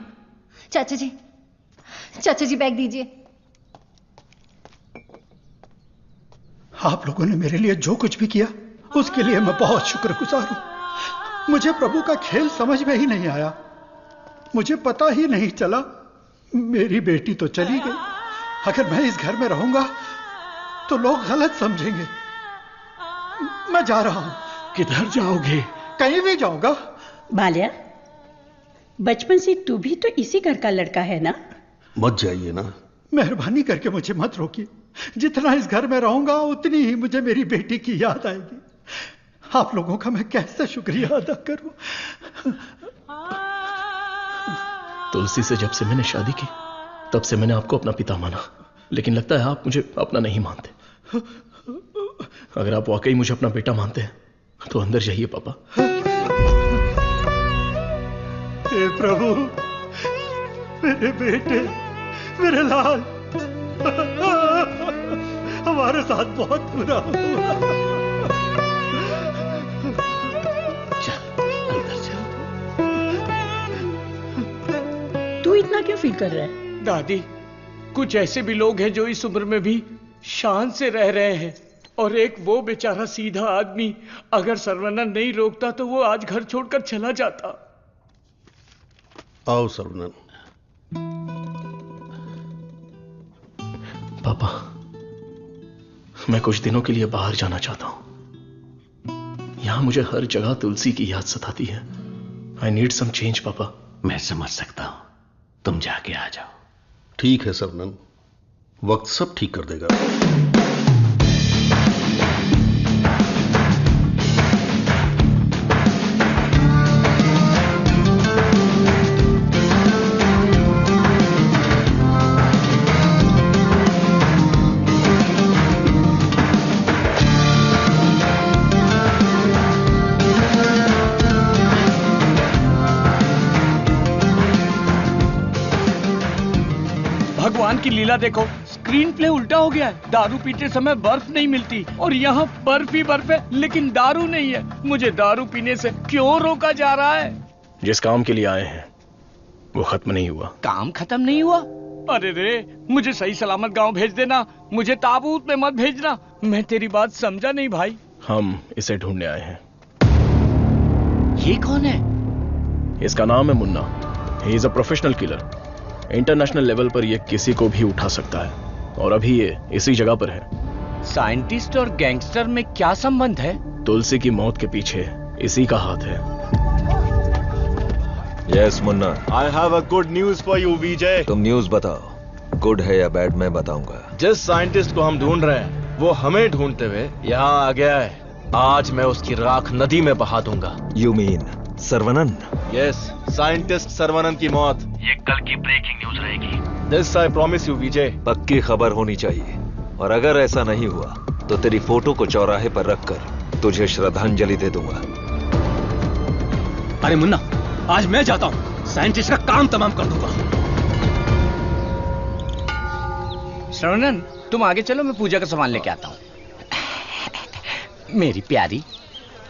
चाचा जी बैग दीजिए। आप लोगों ने मेरे लिए जो कुछ भी किया उसके लिए मैं बहुत शुक्रगुजार हूं। मुझे प्रभु का खेल समझ में ही नहीं आया। मुझे पता ही नहीं चला। मेरी बेटी तो चली गई। अगर मैं इस घर में रहूंगा तो लोग गलत समझेंगे। मैं जा रहा हूं। किधर जाओगे? कहीं भी जाऊंगा। बाल्या, बचपन से तू भी तो इसी घर का लड़का है ना? मत जाइए ना। मेहरबानी करके मुझे मत रोकिए। जितना इस घर में रहूंगा उतनी ही मुझे मेरी बेटी की याद आएगी। आप लोगों का मैं कैसे शुक्रिया अदा करूं। तुलसी से जब से मैंने शादी की तब से मैंने आपको अपना पिता माना, लेकिन लगता है आप मुझे अपना नहीं मानते। अगर आप वाकई मुझे अपना बेटा मानते हैं तो अंदर जाइए पापा। हे प्रभु, मेरे बेटे, मेरे लाल, हमारे साथ बहुत बुरा हुआ। तू इतना क्यों फील कर रहा है? दादी, कुछ ऐसे भी लोग हैं जो इस उम्र में भी शान से रह रहे हैं, और एक वो बेचारा सीधा आदमी, अगर सर्वनंद नहीं रोकता तो वो आज घर छोड़कर चला जाता। आओ सर्वनंद। पापा, मैं कुछ दिनों के लिए बाहर जाना चाहता हूं। यहां मुझे हर जगह तुलसी की याद सताती है। आई नीड सम चेंज पापा। मैं समझ सकता हूं, तुम जाके आ जाओ। ठीक है सर्वनंद, वक्त सब ठीक कर देगा। भगवान की लीला देखो, स्क्रीन प्ले उल्टा हो गया है। दारू पीते समय बर्फ नहीं मिलती और यहाँ बर्फ ही बर्फ है, लेकिन दारू नहीं है। मुझे दारू पीने से क्यों रोका जा रहा है? जिस काम के लिए आए हैं वो खत्म नहीं हुआ। काम खत्म नहीं हुआ? अरे रे, मुझे सही सलामत गांव भेज देना, मुझे ताबूत में मत भेजना। मैं तेरी बात समझा नहीं भाई। हम इसे ढूंढने आए हैं। ये कौन है? इसका नाम है Munna. He is a professional killer. International level पर ये किसी को भी उठा सकता है, और अभी ये इसी जगह पर है। साइंटिस्ट और गैंगस्टर में क्या संबंध है? तुलसी की मौत के पीछे इसी का हाथ है। Yes Munna. I have a good news for you Vijay. तुम न्यूज बताओ, गुड है या बैड मैं बताऊंगा। जिस साइंटिस्ट को हम ढूंढ रहे हैं वो हमें ढूंढते हुए यहाँ आ गया है। आज मैं उसकी राख नदी में बहा दूंगा। You mean Sarvanand? Yes, scientist Sarvanand की मौत ये कल की ब्रेकिंग न्यूज रहेगी। This I promise you Vijay. पक्की खबर होनी चाहिए, और अगर ऐसा नहीं हुआ तो तेरी फोटो को चौराहे पर रखकर तुझे श्रद्धांजलि दे दूंगा। अरे मुन्ना, आज मैं जाता हूं, साइंटिस्ट का काम तमाम कर दूंगा। श्रवणन, तुम आगे चलो, मैं पूजा का सामान लेके आता हूं। मेरी प्यारी,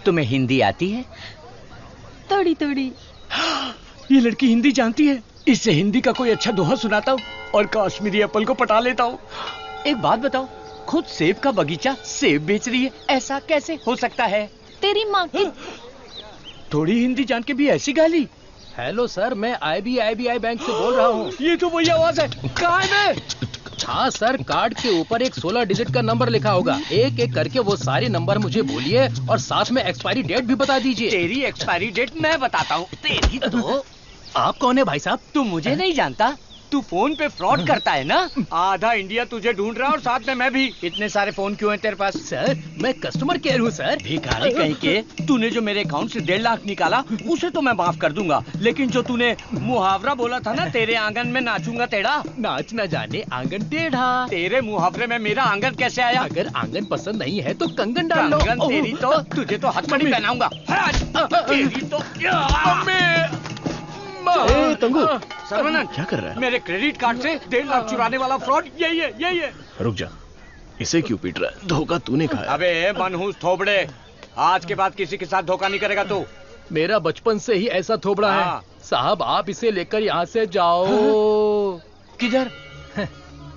तुम्हें हिंदी आती है? थोड़ी थोड़ी। ये लड़की हिंदी जानती है। इससे हिंदी का कोई अच्छा दोहा सुनाता हूँ और कश्मीरी एप्पल को पटा लेता हूँ। एक बात बताओ, खुद सेब का बगीचा सेब बेच रही है, ऐसा कैसे हो सकता है? तेरी माँ की। थोड़ी हिंदी जान के भी ऐसी गाली। हेलो सर, मैं IBI बैंक से बोल रहा हूँ। ये तो वही आवाज है। कहाँ है मैं? हाँ सर, कार्ड के ऊपर एक 16 डिजिट का नंबर लिखा होगा। एक एक करके वो सारे नंबर मुझे बोलिए और साथ में एक्सपायरी डेट भी बता दीजिए। तेरी एक्सपायरी डेट मैं बताता हूँ। तेरी तो। आप कौन है भाई साहब? तू मुझे नहीं जानता? तू फोन पे फ्रॉड करता है ना? आधा इंडिया तुझे ढूंढ रहा है और साथ में मैं भी। इतने सारे फोन क्यों हैं तेरे पास? सर, मैं कस्टमर केयर हूँ सर। भिखारी कहीं के। तूने जो मेरे अकाउंट से 1.5 लाख निकाला उसे तो मैं माफ कर दूंगा, लेकिन जो तूने मुहावरा बोला था ना, तेरे आंगन में नाचूंगा टेढ़ा, नाच न जाने आंगन टेढ़ा। तेरे मुहावरे में मेरा आंगन कैसे आया? अगर आंगन पसंद नहीं है तो कंगन डाल लो। कंगन तेरी तो, तुझे तो हथकड़ी पहनाऊंगा। तेरी तो। तंगू, सर्वनंद, क्या कर रहा है? मेरे क्रेडिट कार्ड से 1.5 लाख चुराने वाला फ्रॉड यही है, यही है। रुक जा, इसे क्यों पीट रहा है? धोखा तूने खाया। अबे मनहूस थोबड़े, आज के बाद किसी के साथ धोखा नहीं करेगा तू। मेरा बचपन से ही ऐसा थोबड़ा है साहब। आप इसे लेकर यहाँ से जाओ। किधर?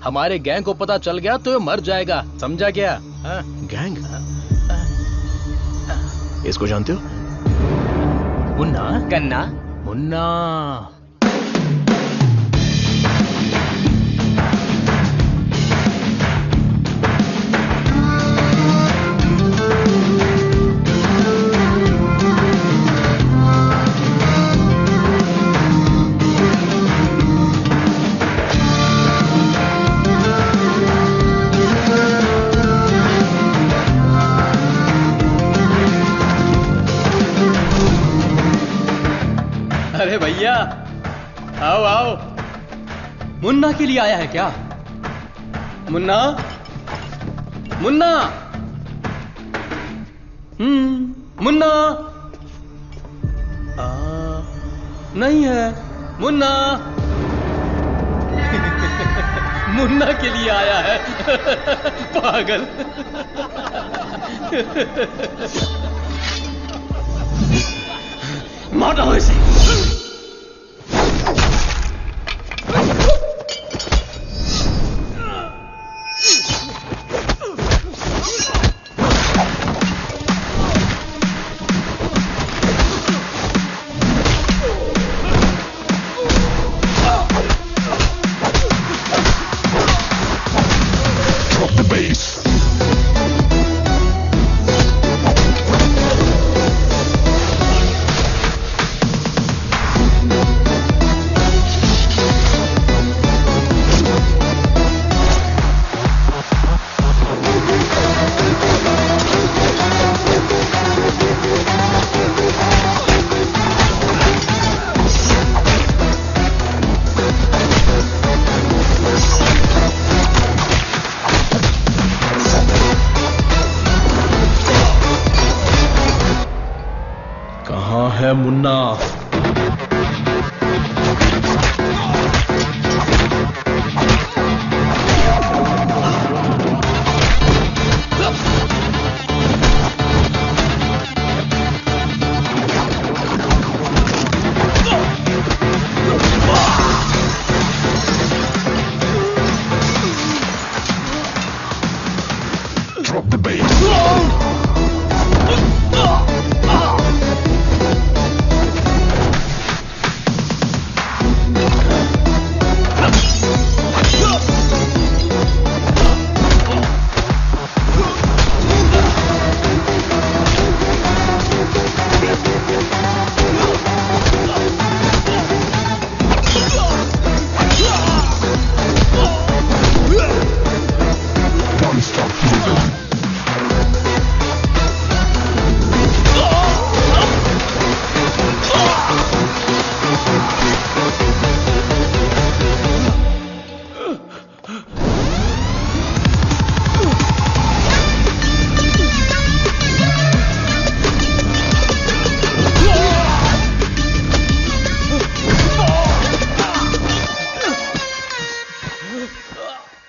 हमारे गैंग को पता चल गया तो ये मर जाएगा, समझा क्या? गैंग? इसको जानते हो? मुन्ना? गन्ना? मुन्ना। अरे भैया, आओ आओ। मुन्ना के लिए आया है क्या? मुन्ना, मुन्ना, मुन्ना। नहीं है मुन्ना। मुन्ना के लिए आया है। पागल। मारो इसे। है मुन्ना।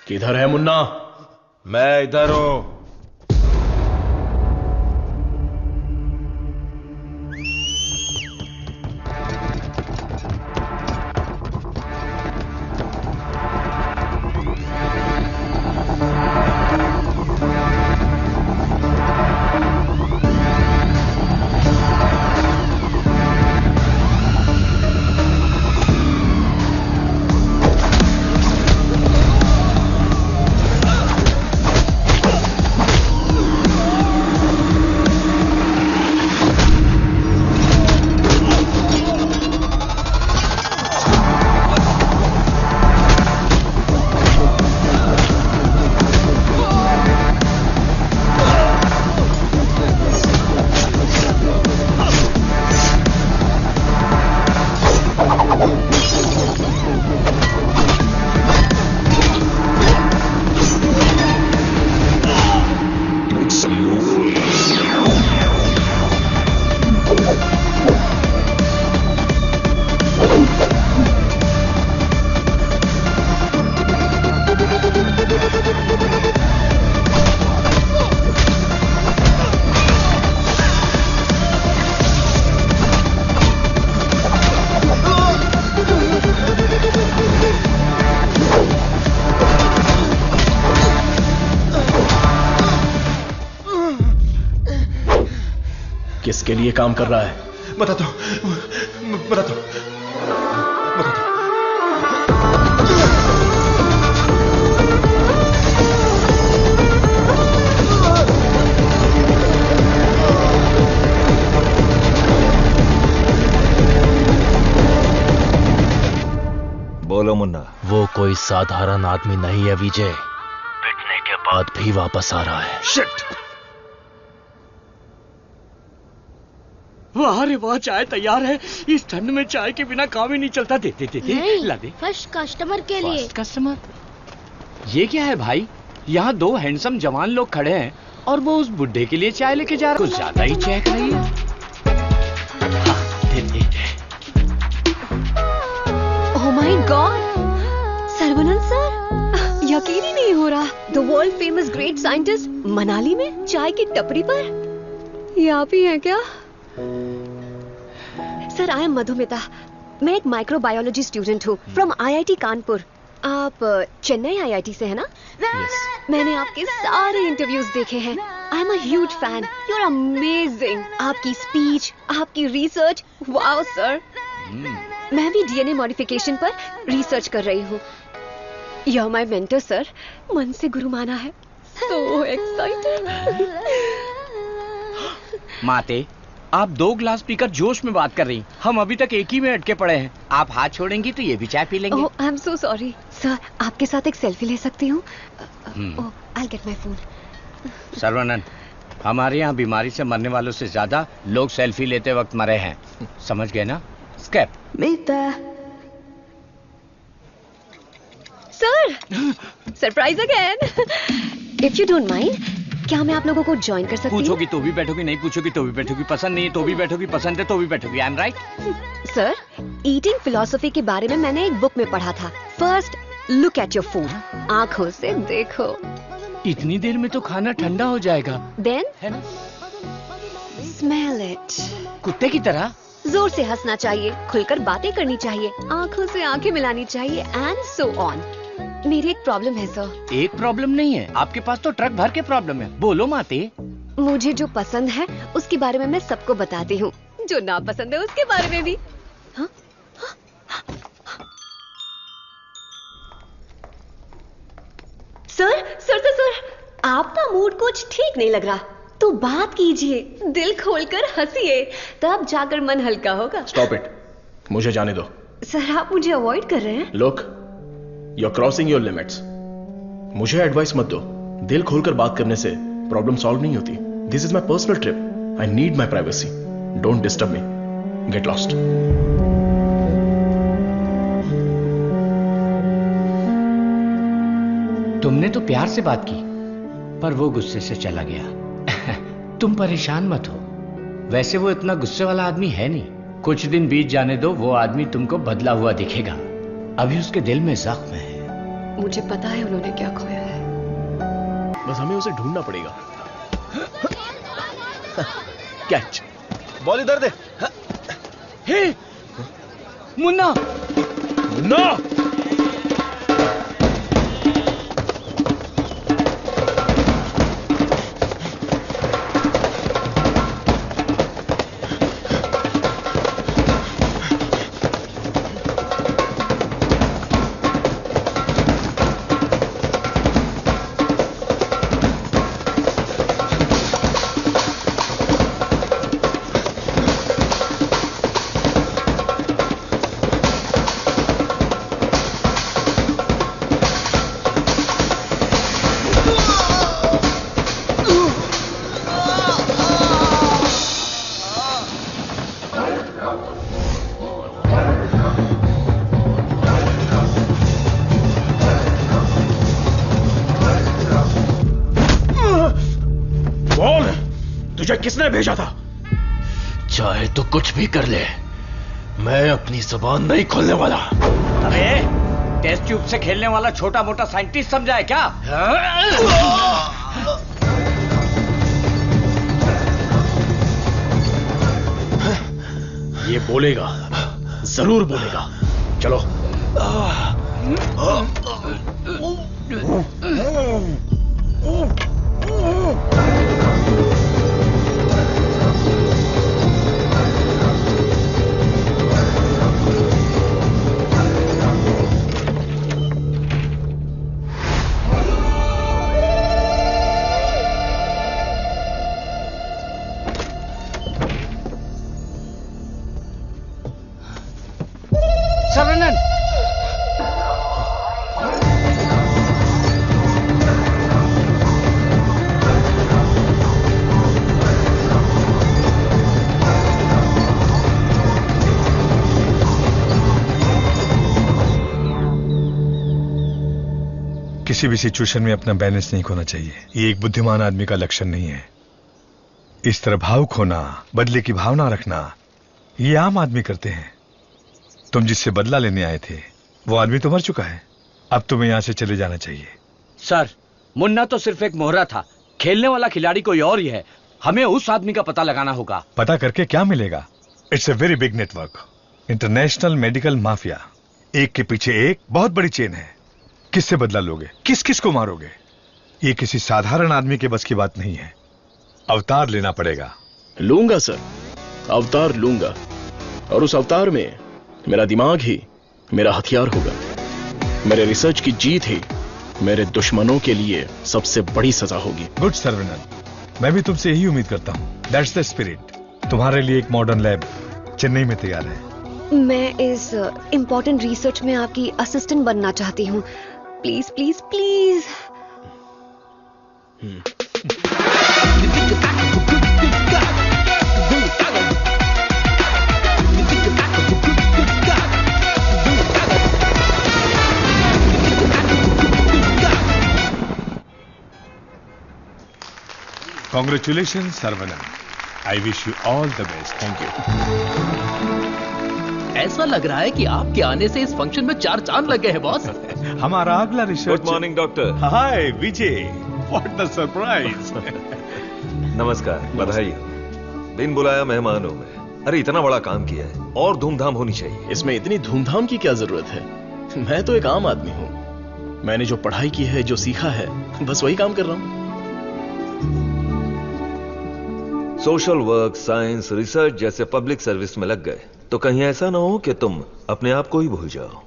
किधर है मुन्ना? मैं इधर हूं। किसके लिए काम कर रहा है? बता दो। बोलो मुन्ना। वो कोई साधारण आदमी नहीं है विजय। पिटने के बाद भी वापस आ रहा है। शिट! वाह रे वाह, चाय तैयार है। इस ठंड में चाय के बिना काम ही नहीं चलता। दे ला दे। फर्स्ट कस्टमर के लिए। First customer? ये क्या है भाई? यहाँ दो हैंडसम जवान लोग खड़े हैं और वो उस बुड्ढे के लिए चाय लेके जा रहा है। कुछ ज्यादा ही चहक रही है। दे। ओह माय गॉड, सर्वनंद सर, यकीन ही नहीं हो रहा, the world famous great scientist Manali में चाय की टपरी पर। ये आप ही हैं क्या? Sir, I M Madhumita. मैं एक माइक्रोबायोलॉजी स्टूडेंट हूँ फ्रॉम IIT कानपुर। आप चेन्नई IIT से है ना? मैंने आपके सारे इंटरव्यूज देखे हैं। I am a huge fan. You are amazing. आपकी स्पीच, आपकी रिसर्च, वाओ सर। मैं भी DNA मॉडिफिकेशन पर रिसर्च कर रही हूँ। You are my mentor sir. मन से गुरु माना है। So excited. माते, आप 2 ग्लास पीकर जोश में बात कर रही। हम अभी तक एक ही में अटके पड़े हैं। आप हाथ छोड़ेंगी तो ये भी चाय पी लेंगे। I am so sorry sir. आपके साथ एक सेल्फी ले सकती हूँ? I get my phone. Sarvanand, हमारे यहाँ बीमारी से मरने वालों से ज्यादा लोग सेल्फी लेते वक्त मरे हैं। समझ गए ना? स्केप। Sir, surprise again. If you don't mind, क्या मैं आप लोगों को ज्वाइन कर सकती हूँ? पूछोगी तो भी बैठोगी, नहीं पूछोगी तो भी बैठोगी, पसंद नहीं है तो भी बैठोगी, पसंद है तो भी बैठोगी। I am right? Sir, eating philosophy के बारे में मैंने एक बुक में पढ़ा था। First look at your food, आंखों से देखो। इतनी देर में तो खाना ठंडा हो जाएगा। Then smell it. कुत्ते की तरह जोर से हंसना चाहिए, खुलकर बातें करनी चाहिए, आंखों से आंखें मिलानी चाहिए, एंड सो ऑन। मेरी एक प्रॉब्लम है सर। एक प्रॉब्लम नहीं है, आपके पास तो ट्रक भर के प्रॉब्लम है। बोलो माते। मुझे जो पसंद है उसके बारे में मैं सबको बताती हूँ, जो ना पसंद है उसके बारे में भी। हाँ? सर, आपका मूड कुछ ठीक नहीं लग रहा, तो बात कीजिए, दिल खोलकर हंसिए, तब जाकर मन हल्का होगा। स्टॉप इट, मुझे जाने दो। सर, आप मुझे अवॉइड कर रहे हैं। Look, you are crossing your limits. मुझे एडवाइस मत दो। दिल खोलकर बात करने से प्रॉब्लम सॉल्व नहीं होती। This is my personal trip. I need my privacy. Don't disturb me. Get lost. तुमने तो प्यार से बात की, पर वो गुस्से से चला गया। तुम परेशान मत हो। वैसे वो इतना गुस्से वाला आदमी है नहीं। कुछ दिन बीत जाने दो, वो आदमी तुमको बदला हुआ दिखेगा। अभी उसके दिल में जख्म है। मुझे पता है उन्होंने क्या खोया है। बस हमें उसे ढूंढना पड़ेगा। कैच। बॉल इधर दे। हे मुन्ना, मुन्ना! किसने भेजा था? चाहे तो कुछ भी कर ले, मैं अपनी जुबान नहीं खोलने वाला। अबे, टेस्ट ट्यूब से खेलने वाला छोटा मोटा साइंटिस्ट समझा है क्या? ये बोलेगा, जरूर बोलेगा। चलो। किसी भी सिचुएशन में अपना बैलेंस नहीं खोना चाहिए। ये एक बुद्धिमान आदमी का लक्षण नहीं है। इस तरह भावुक होना, बदले की भावना रखना, ये आम आदमी करते हैं। तुम जिससे बदला लेने आए थे वो आदमी तो मर चुका है। अब तुम्हें यहां से चले जाना चाहिए। सर, मुन्ना तो सिर्फ एक मोहरा था, खेलने वाला खिलाड़ी कोई और ही है। हमें उस आदमी का पता लगाना होगा। पता करके क्या मिलेगा? It's a very big network, international medical mafia. एक के पीछे एक बहुत बड़ी चेन है। किससे बदला लोगे? किस किस को मारोगे? ये किसी साधारण आदमी के बस की बात नहीं है। अवतार लेना पड़ेगा। लूंगा सर, अवतार लूंगा, और उस अवतार में मेरा दिमाग ही मेरा हथियार होगा। मेरे रिसर्च की जीत ही मेरे दुश्मनों के लिए सबसे बड़ी सजा होगी। गुड सर्वनन, मैं भी तुमसे यही उम्मीद करता हूं। That's the spirit. तुम्हारे लिए एक मॉडर्न लैब चेन्नई में तैयार है। मैं इस इम्पोर्टेंट रिसर्च में आपकी असिस्टेंट बनना चाहती हूँ। Please please please. Congratulations, Sarvanan. I wish you all the best. Thank you. ऐसा लग रहा है कि आपके आने से इस फंक्शन में 4 चांद लगे हैं बॉस। हमारा अगला research. Good morning doctor. Hi Vijay, what the surprise. नमस्कार, बधाई। बिन बुलाया मेहमान हूं मैं। अरे इतना बड़ा काम किया है और धूमधाम होनी चाहिए। इसमें इतनी धूमधाम की क्या जरूरत है? मैं तो एक आम आदमी हूं। मैंने जो पढ़ाई की है, जो सीखा है, बस वही काम कर रहा हूं। सोशल वर्क, साइंस, रिसर्च जैसे पब्लिक सर्विस में लग गए तो कहीं ऐसा ना हो कि तुम अपने आप को ही भूल जाओ।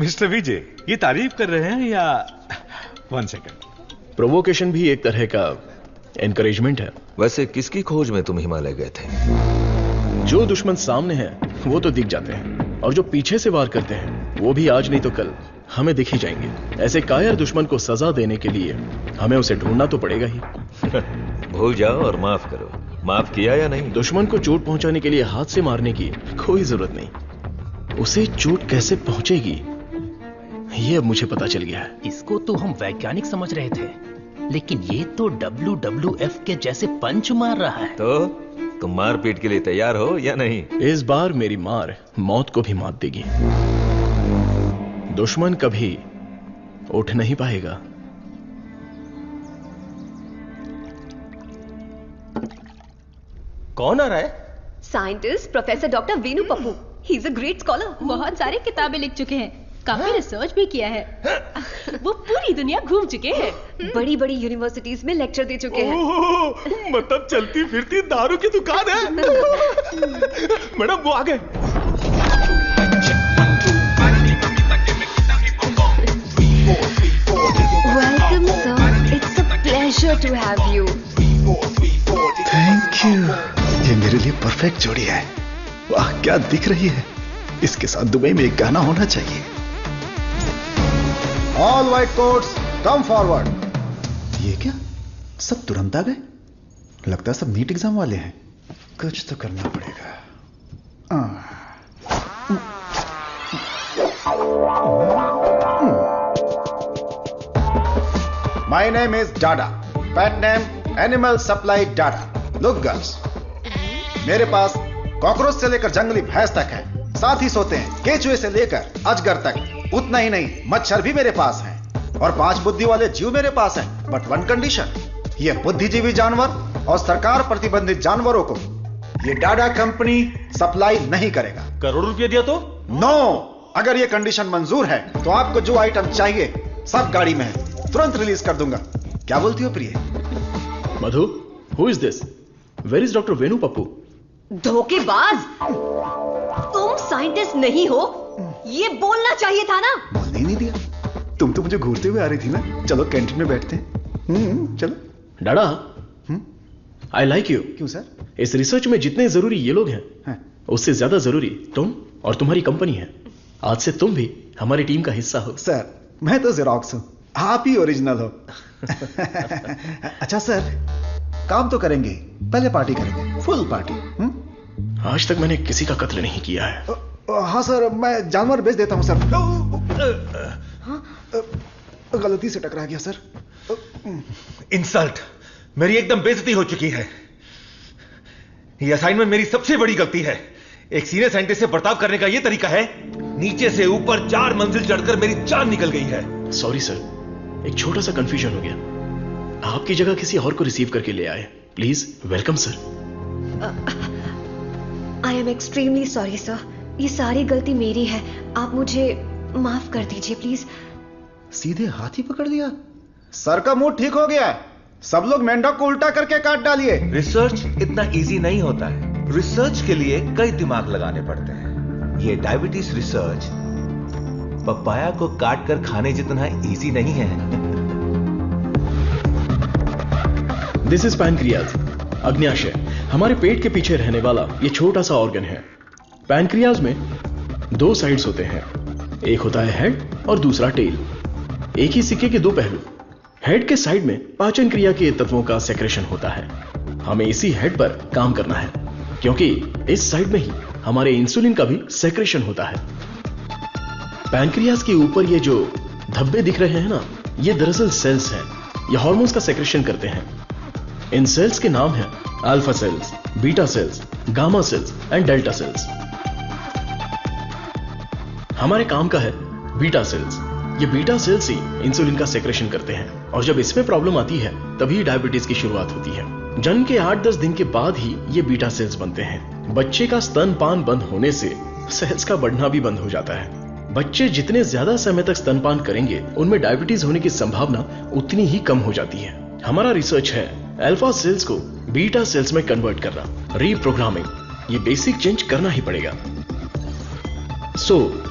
मिस्टर विजय, ये तारीफ कर रहे हैं या? 1 सेकंड। प्रोवोकेशन भी एक तरह का एनकरेजमेंट है। वैसे किसकी खोज में तुम हिमालय गए थे? जो दुश्मन सामने हैं वो तो दिख जाते हैं, और जो पीछे से वार करते हैं वो भी आज नहीं तो कल हमें दिख ही जाएंगे। ऐसे कायर दुश्मन को सजा देने के लिए हमें उसे ढूंढना तो पड़ेगा ही। भूल जाओ और माफ करो। माफ किया या नहीं? दुश्मन को चोट पहुंचाने के लिए हाथ से मारने की कोई जरूरत नहीं। उसे चोट कैसे पहुंचेगी ये अब मुझे पता चल गया है। इसको तो हम वैज्ञानिक समझ रहे थे, लेकिन ये तो WWF के जैसे पंच मार रहा है। तो तुम मारपीट के लिए तैयार हो या नहीं? इस बार मेरी मार मौत को भी मात देगी। दुश्मन कभी उठ नहीं पाएगा। कौन आ रहा है? Scientist professor doctor Venu Pappu. He is a great scholar. बहुत सारी किताबें लिख चुके हैं, काफी रिसर्च भी किया है। वो पूरी दुनिया घूम चुके हैं, बड़ी बड़ी यूनिवर्सिटीज में लेक्चर दे चुके हैं। मतलब चलती फिरती दारू की दुकान है। मैडम वो आ गए। Welcome sir, it's a pleasure to have you. Thank you. ये मेरे लिए परफेक्ट जोड़ी है। वाह क्या दिख रही है। इसके साथ दुबई में एक गाना होना चाहिए। All white quotes come forward. ये क्या, सब तुरंत आ गए? लगता है सब नीट एग्जाम वाले हैं। कुछ तो करना पड़ेगा। My name is Dada, pet name animal supply Dada. Look girls, मेरे पास कॉकरोच से लेकर जंगली भैंस तक है, साथ ही सोते हैं केचुए से लेकर अजगर तक। उतना ही नहीं, मच्छर भी मेरे पास हैं और 5 बुद्धि वाले जीव मेरे पास हैं। बट 1 कंडीशन, ये बुद्धिजीवी जानवर और सरकार प्रतिबंधित जानवरों को ये डाडा कंपनी सप्लाई नहीं करेगा। करोड़ रुपया दिया तो? नो, अगर ये कंडीशन मंजूर है तो आपको जो आइटम चाहिए सब गाड़ी में है, तुरंत रिलीज कर दूंगा। क्या बोलती हो प्रिय? Madhu, who is this? Where is doctor Venu Pappu? धोखेबाज, तुम साइंटिस्ट नहीं हो, ये बोलना चाहिए था ना। बोलने ही नहीं दिया। तुम तो मुझे घूरते हुए आ रही थी ना। चलो कैंटीन में बैठते हैं। चलो। डाडा, आई लाइक यू। क्यों सर? इस रिसर्च में जितने जरूरी ये लोग हैं, उससे ज्यादा जरूरी तुम और तुम्हारी कंपनी है। आज से तुम भी हमारी टीम का हिस्सा हो। सर, मैं तो जेरोक्स हूं, आप ही ओरिजिनल हो। अच्छा सर, काम तो करेंगे, पहले पार्टी करेंगे, फुल पार्टी। आज तक मैंने किसी का कत्ल नहीं किया है। हाँ सर, मैं जानवर बेच देता हूं सर। गलती से टकरा गया सर। इंसल्ट, मेरी एकदम बेइज्जती हो चुकी है। ये असाइनमेंट मेरी सबसे बड़ी गलती है। एक सीनियर साइंटिस्ट से बर्ताव करने का यह तरीका है? नीचे से ऊपर 4 मंजिल चढ़कर मेरी जान निकल गई है। सॉरी सर, एक छोटा सा कंफ्यूजन हो गया। आपकी जगह किसी और को रिसीव करके ले आए। Please welcome sir. I am extremely sorry sir, ये सारी गलती मेरी है, आप मुझे माफ कर दीजिए प्लीज। सीधे हाथ ही पकड़ लिया। सर का मूड ठीक हो गया, सब लोग मेंढक को उल्टा करके काट डालिए। रिसर्च इतना इजी नहीं होता है, रिसर्च के लिए कई दिमाग लगाने पड़ते हैं। ये डायबिटीज रिसर्च पपाया को काट कर खाने जितना इजी नहीं है। दिस इज पैनक्रियाज, अग्न्याशय, हमारे पेट के पीछे रहने वाला ये छोटा सा ऑर्गन है। पैनक्रियाज में दो साइड्स होते हैं, एक होता है हेड और दूसरा टेल। एक ही सिक्के के दो पहलू। हेड के साइड में पाचन क्रिया के तत्वों का सेक्रेशन होता है। हमें इसी हेड पर काम करना है, क्योंकि इस साइड में ही हमारे इंसुलिन का भी सेक्रेशन होता है। पैनक्रियाज के ऊपर ये जो धब्बे दिख रहे हैं ना, ये दरअसल सेल्स हैं। ये हार्मोन्स का सेक्रेशन करते हैं। इन सेल्स के नाम हैं alpha cells, beta cells, gamma cells and delta cells. हमारे काम का है बीटा सेल्स। ये बीटा सेल्स ही इंसुलिन का सेक्रेशन करते हैं, और जब इसमें प्रॉब्लम आती है तभी डायबिटीज की शुरुआत होती है। जन्म के 8-10 दिन के बाद ही ये बीटा सेल्स बनते हैं। बच्चे का स्तनपान बंद होने से सेल्स का बढ़ना भी बंद हो जाता है। बच्चे जितने ज्यादा समय तक स्तनपान करेंगे, उनमें डायबिटीज होने की संभावना उतनी ही कम हो जाती है। हमारा रिसर्च है अल्फा सेल्स को बीटा सेल्स में कन्वर्ट करना, रीप्रोग्रामिंग। ये बेसिक चेंज करना ही पड़ेगा।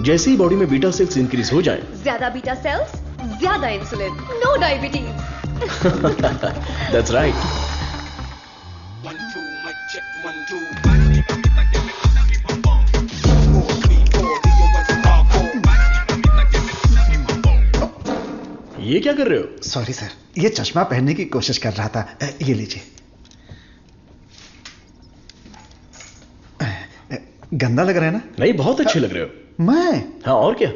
जैसे ही बॉडी में बीटा सेल्स इंक्रीज हो जाएं, ज्यादा बीटा सेल्स, ज्यादा insulin, no diabetes. That's right. ये क्या कर रहे हो? सॉरी सर, ये चश्मा पहनने की कोशिश कर रहा था। ये लीजिए। गंदा लग रहा है ना? नहीं, बहुत अच्छे लग रहे हो। मैं? हाँ, और क्या।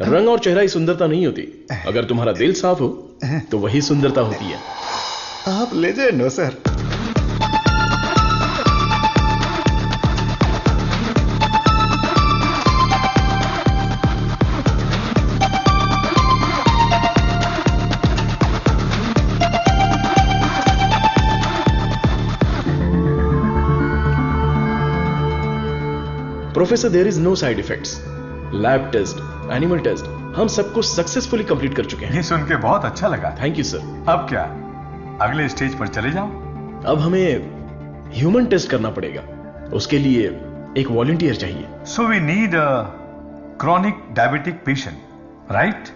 रंग और चेहरा ही सुंदरता नहीं होती, अगर तुम्हारा दिल साफ हो तो वही सुंदरता होती है। आप लेजेंड हो sir. Professor, there is no side effects. Lab test, animal test, हम सबको सक्सेसफुली कंप्लीट कर चुके हैं। ये सुन के बहुत अच्छा लगा। Thank you sir. अब क्या, अगले स्टेज पर चले जाओ? अब हमें ह्यूमन टेस्ट करना पड़ेगा। उसके लिए एक वॉलंटियर चाहिए। So we need a chronic diabetic patient, right?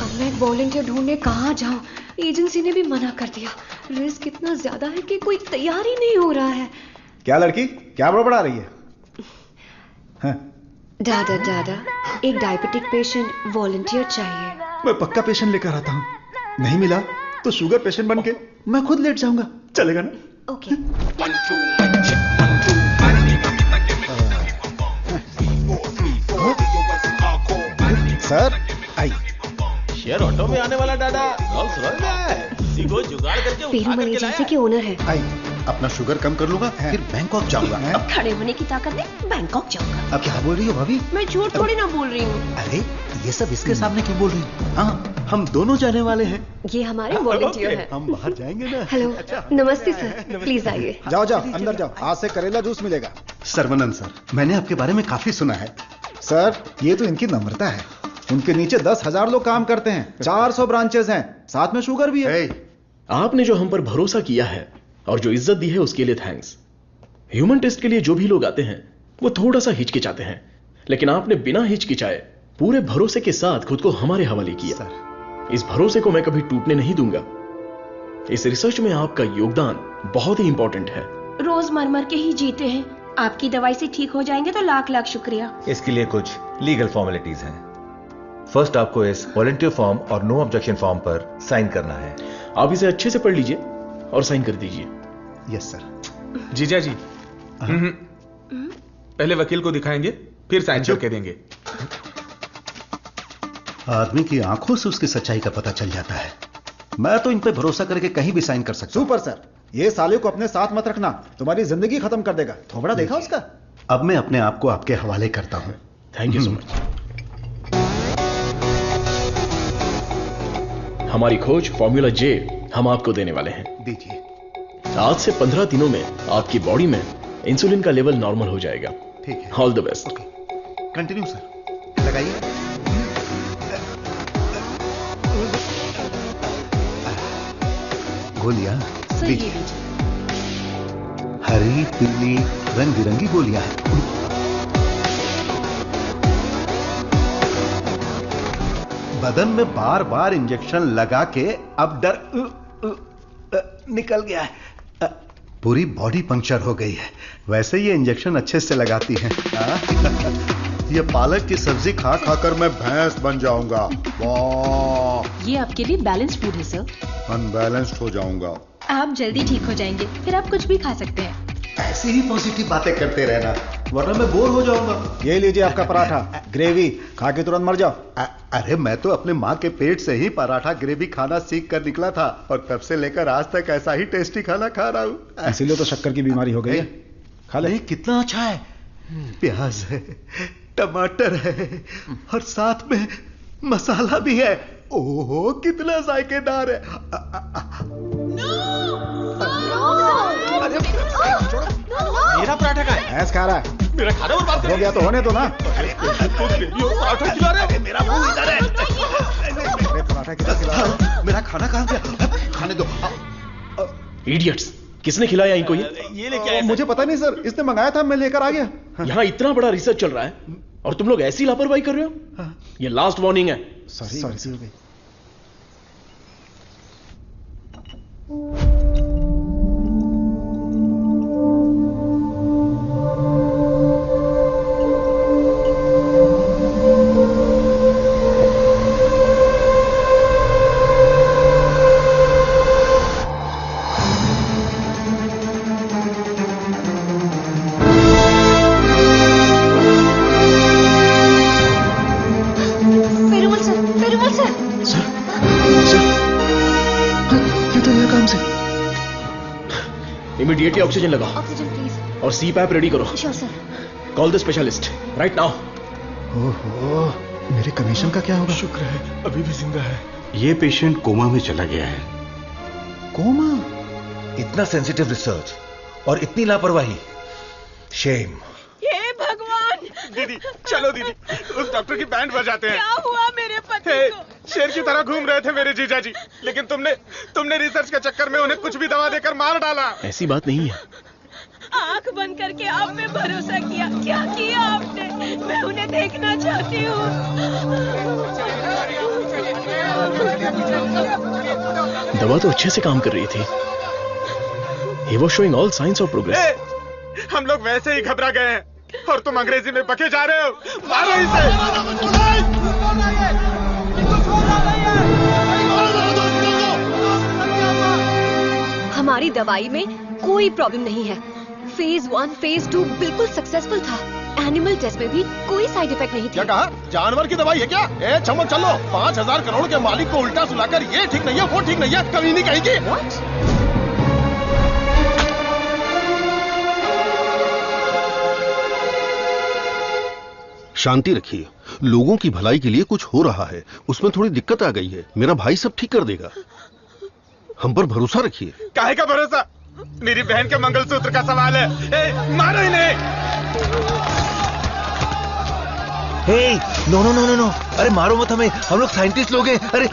अब मैं वॉलंटियर ढूंढने कहाँ जाऊं? एजेंसी ने भी मना कर दिया। रिस्क इतना ज्यादा है कि कोई तैयार ही नहीं हो रहा है। क्या लड़की, क्या बड़बड़ा रही है? हाँ। दादा दादा, एक डायबिटिक पेशेंट वॉलंटियर चाहिए। मैं पक्का पेशेंट लेकर आता हूँ। नहीं मिला तो शुगर पेशेंट बन के मैं खुद लेट जाऊंगा। चलेगा ना? Okay. Sir I. Share auto में आने वाला दादा रोल्स रॉयस में है। इसी को जुगाड़ करके पेरूमल एजेंसी के ओनर है। आई, अपना शुगर कम कर लूंगा, फिर बैंकॉक जाऊंगा। अब खड़े होने की ताकत नहीं, बैंकॉक जाऊंगा। अब क्या बोल रही हो भाभी? मैं झूठ थोड़ी ना बोल रही हूँ। अरे ये सब इसके सामने क्यों बोल रही हो? हाँ, हम दोनों जाने वाले हैं। ये हमारे वॉलंटियर हैं। हम बाहर जाएंगे ना। हेलो, नमस्ते सर, प्लीज आइए। जाओ जाओ, अंदर जाओ। आज से करेला जूस मिलेगा। सर्वनंद सर, मैंने आपके बारे में काफी सुना है। सर, ये तो इनकी नम्रता है। उनके नीचे 10,000 लोग काम करते हैं, 400 ब्रांचेस हैं, साथ में शुगर भी है। आपने जो हम पर भरोसा किया है और जो इज्जत दी है उसके लिए थैंक्स। ह्यूमन टेस्ट के लिए जो भी लोग आते हैं वो थोड़ा सा हिचकिचाते हैं, लेकिन आपने बिना हिचकिचाए पूरे भरोसे के साथ खुद को हमारे हवाले किया। इस भरोसे को मैं कभी टूटने नहीं दूंगा। इस रिसर्च में आपका योगदान बहुत ही इंपॉर्टेंट है। रोज मर मर के ही जीते हैं, आपकी दवाई से ठीक हो जाएंगे तो लाख लाख शुक्रिया। इसके लिए कुछ लीगल फॉर्मेलिटीज हैं। फर्स्ट आपको इस वॉलंटियर फॉर्म और नो ऑब्जेक्शन फॉर्म पर साइन करना है। आप इसे अच्छे से पढ़ लीजिए और साइन कर दीजिए। Yes sir. जीजा जी, पहले वकील को दिखाएंगे, फिर साइन करके देंगे। आदमी की आंखों से उसकी सच्चाई का पता चल जाता है। मैं तो इन पे भरोसा करके कहीं भी साइन कर सकता हूं। सुपर सर, ये साले को अपने साथ मत रखना, तुम्हारी जिंदगी खत्म कर देगा। थोबड़ा देखा उसका? अब मैं अपने आप को आपके हवाले करता हूं। Thank you so much. हमारी खोज फॉर्मूला जे हम आपको देने वाले हैं। दीजिए। आज से 15 दिनों में आपकी बॉडी में इंसुलिन का लेवल नॉर्मल हो जाएगा। ठीक है। All the best. Continue sir. लगाइए। गोलियां दीजिए। हरी पीली रंग बिरंगी गोलियां हैं। बदन में बार बार इंजेक्शन लगा के अब डर निकल गया है। पूरी बॉडी पंक्चर हो गई है। वैसे ये इंजेक्शन अच्छे से लगाती हैं। ये पालक की सब्जी खा खाकर मैं भैंस बन जाऊंगा। वाह! ये आपके लिए बैलेंस्ड फूड है सर। अनबैलेंस्ड हो जाऊंगा। आप जल्दी ठीक हो जाएंगे, फिर आप कुछ भी खा सकते हैं। ऐसी ही पॉजिटिव बातें करते रहना, वरना मैं बोर हो जाऊंगा। ये लीजिए आपका पराठा, ग्रेवी खा के तुरंत मर जाओ। अरे मैं तो अपने माँ के पेट से ही पराठा ग्रेवी खाना सीख कर निकला था और तब से लेकर आज तक ऐसा ही टेस्टी खाना खा रहा हूँ। इसीलिए तो शक्कर की बीमारी हो गई है। खा ले। कितना अच्छा है। प्याज है, टमाटर है और साथ में मसाला भी है। ओहो कितना जायकेदार है। मेरा पराठा का है। भैंस खा रहा है। मेरा खाना बर्बाद हो गया तो होने दो ना। पराठा खिला रहे। मेरा मुंह इधर है। पराठा खिला। मेरा खाना कहाँ गया? खाने दो। इडियट्स, किसने खिलाया इनको? ये लेके आया। मुझे पता नहीं सर, इसने मंगाया था, मैं लेकर आ गया। यहाँ इतना बड़ा रिसर्च चल रहा है और तुम लोग ऐसी लापरवाही कर रहे हो? ये लास्ट वार्निंग है। सॉरी। इमीडिएटली ऑक्सीजन लगाओ। Oxygen please. और CPAP रेडी करो। Sure sir. Call the specialist right now. ओहो, मेरे कमीशन का क्या होगा? शुक्र है अभी भी जिंदा है। ये पेशेंट कोमा में चला गया है। कोमा? इतना सेंसिटिव रिसर्च और इतनी लापरवाही। शेम। हे भगवान! दीदी चलो दीदी, उस डॉक्टर की बैंड बजाते हैं। क्या हुआ मेरे पति को? शेर की तरह घूम रहे थे मेरे जीजाजी, लेकिन तुमने रिसर्च के चक्कर में उन्हें कुछ भी दवा देकर मार डाला। ऐसी बात नहीं है। आंख बंद करके आप पे भरोसा किया। क्या किया आपने? मैं उन्हें देखना चाहती हूँ। दवा तो अच्छे से काम कर रही थी। He was showing all signs of progress. हम लोग वैसे ही घबरा गए हैं और तुम अंग्रेजी में बके जा रहे हो। मारो इसे। हमारी दवाई में कोई प्रॉब्लम नहीं है। फेज 1, फेज 2 बिल्कुल सक्सेसफुल था। एनिमल टेस्ट में भी कोई साइड इफेक्ट नहीं थी। क्या कहा? जानवर की दवाई है क्या? ए चमक चलो, 5000 करोड़ के मालिक को उल्टा सुलाकर ये ठीक नहीं है, वो ठीक नहीं है, कभी नहीं कहेगी। शांति रखिए। लोगों की भलाई के लिए कुछ हो रहा है, उसमें थोड़ी दिक्कत आ गई है। मेरा भाई सब ठीक कर देगा। हम पर भरोसा रखिए। काहे का भरोसा? मेरी बहन के मंगलसूत्र का सवाल है। ए, मारो इन्हें। हे, नो। अरे मारो मत हमें, हम लोग साइंटिस्ट लोग हैं। अरे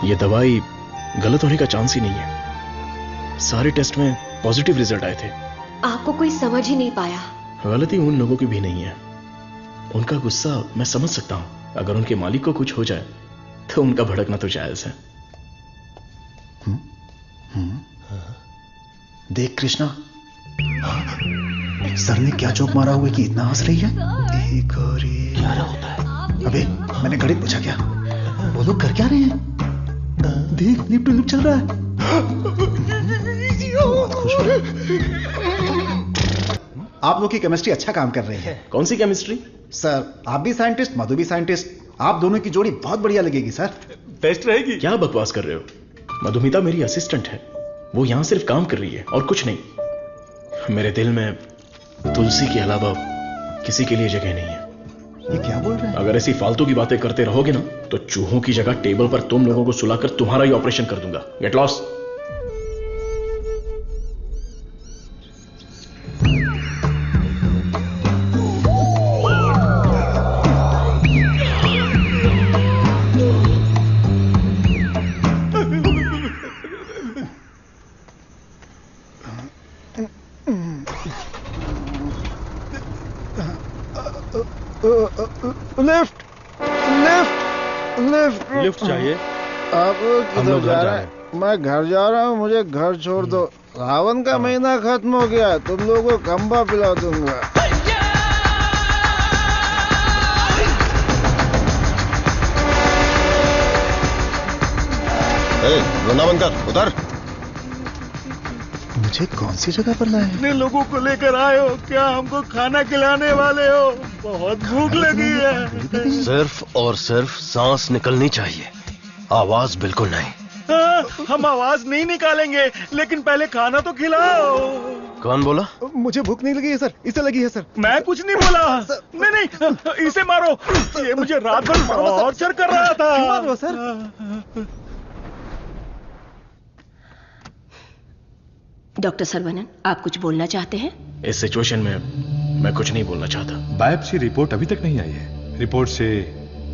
ये दवाई गलत होने का चांस ही नहीं है। सारे टेस्ट में पॉजिटिव रिजल्ट आए थे। आपको कोई समझ ही नहीं पाया। गलती उन लोगों की भी नहीं है। उनका गुस्सा मैं समझ सकता हूं। अगर उनके मालिक को कुछ हो जाए तो उनका भड़कना तो जायज है। देख कृष्णा, सर ने क्या जोक मारा हुआ कि इतना हंस रही है? एक और क्या होता है? अबे मैंने गणित पूछा क्या? वो लोग कर क्या रहे हैं? देख लिप टू लिप चल रहा है। खुश हो। आप लोग की केमिस्ट्री अच्छा काम कर रही है। कौन सी केमिस्ट्री? सर आप भी साइंटिस्ट, मधु भी साइंटिस्ट, आप दोनों की जोड़ी बहुत बढ़िया लगेगी सर। बेस्ट रहेगी। क्या बकवास कर रहे हो? मधुमिता मेरी असिस्टेंट है। वो यहां सिर्फ काम कर रही है और कुछ नहीं। मेरे दिल में तुलसी के अलावा किसी के लिए जगह नहीं है। ये क्या बोल रहे हैं? अगर ऐसी फालतू की बातें करते रहोगे ना तो चूहों की जगह टेबल पर तुम लोगों को सुलाकर तुम्हारा ही ऑपरेशन कर दूंगा। Get lost. Lift lift lift lift चाहिए? आप किधर जा रहे हैं? मैं घर जा रहा हूँ, मुझे घर छोड़ दो। सावन का महीना खत्म हो गया, तुम लोगों को खंबा पिला दूंगा। रोना बंद कर, उतर। मुझे कौन सी जगह पर लाए? इतने लोगों को लेकर आए हो, क्या हमको खाना खिलाने वाले हो? बहुत भूख लगी है। सिर्फ और सिर्फ सांस निकलनी चाहिए, आवाज बिल्कुल नहीं। हम आवाज नहीं निकालेंगे, लेकिन पहले खाना तो खिलाओ। कौन बोला? मुझे भूख नहीं लगी है सर, इसे लगी है सर। मैं कुछ नहीं बोला। नहीं नहीं, इसे मारो, ये मुझे रात भर टॉर्चर कर रहा था। मारो सर। डॉक्टर सर्वनन, आप कुछ बोलना चाहते हैं? इस सिचुएशन में मैं कुछ नहीं बोलना चाहता। बायोप्सी रिपोर्ट अभी तक नहीं आई है। रिपोर्ट से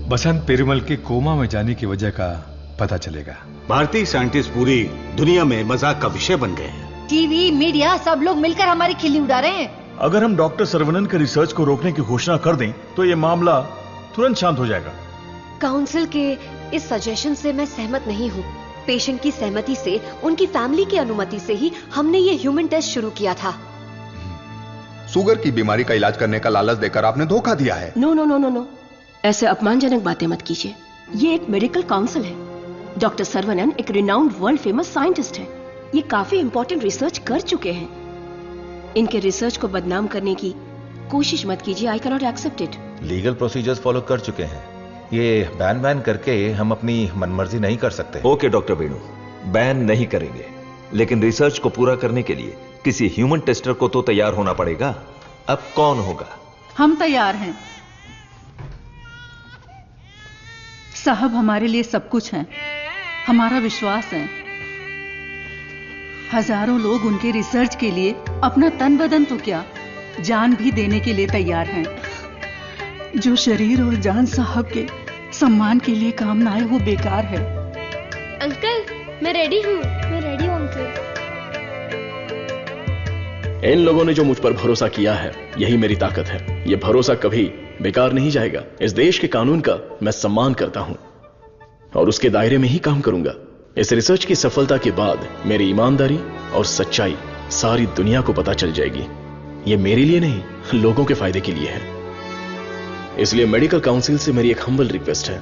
बसंत पेरुमल के कोमा में जाने की वजह का पता चलेगा। भारतीय साइंटिस्ट पूरी दुनिया में मजाक का विषय बन गए हैं। टीवी, मीडिया सब लोग मिलकर हमारी खिल्ली उड़ा रहे हैं। अगर हम डॉक्टर सर्वनन के रिसर्च को रोकने की घोषणा कर दें तो ये मामला तुरंत शांत हो जाएगा। काउंसिल के इस सजेशन से मैं सहमत नहीं हूँ। पेशेंट की सहमति से, उनकी फैमिली की अनुमति से ही हमने ये ह्यूमन टेस्ट शुरू किया था। शुगर की बीमारी का इलाज करने का लालच देकर आपने धोखा दिया है। No no no no no, ऐसे अपमानजनक बातें मत कीजिए। ये एक मेडिकल काउंसिल है। डॉक्टर सर्वनन एक रिनाउंड वर्ल्ड फेमस साइंटिस्ट है। ये काफी इंपॉर्टेंट रिसर्च कर चुके हैं। इनके रिसर्च को बदनाम करने की कोशिश मत कीजिए। I can not accept it. Legal procedures follow कर चुके हैं। ये बैन करके हम अपनी मनमर्जी नहीं कर सकते। ओके डॉक्टर वेणु, बैन नहीं करेंगे, लेकिन रिसर्च को पूरा करने के लिए किसी ह्यूमन टेस्टर को तो तैयार होना पड़ेगा। अब कौन होगा? हम तैयार हैं साहब, हमारे लिए सब कुछ है। हमारा विश्वास है। हजारों लोग उनके रिसर्च के लिए अपना तन बदन तो क्या, जान भी देने के लिए तैयार हैं। जो शरीर और जान साहब के सम्मान के लिए काम ना आए वो बेकार है। अंकल, मैं रेडी हूँ। मैं रेडी हूँ अंकल। इन लोगों ने जो मुझ पर भरोसा किया है, यही मेरी ताकत है। यह भरोसा कभी बेकार नहीं जाएगा। इस देश के कानून का मैं सम्मान करता हूं और उसके दायरे में ही काम करूंगा। इस रिसर्च की सफलता के बाद मेरी ईमानदारी और सच्चाई सारी दुनिया को पता चल जाएगी। यह मेरे लिए नहीं, लोगों के फायदे के लिए है। इसलिए मेडिकल काउंसिल से मेरी एक हम्बल रिक्वेस्ट है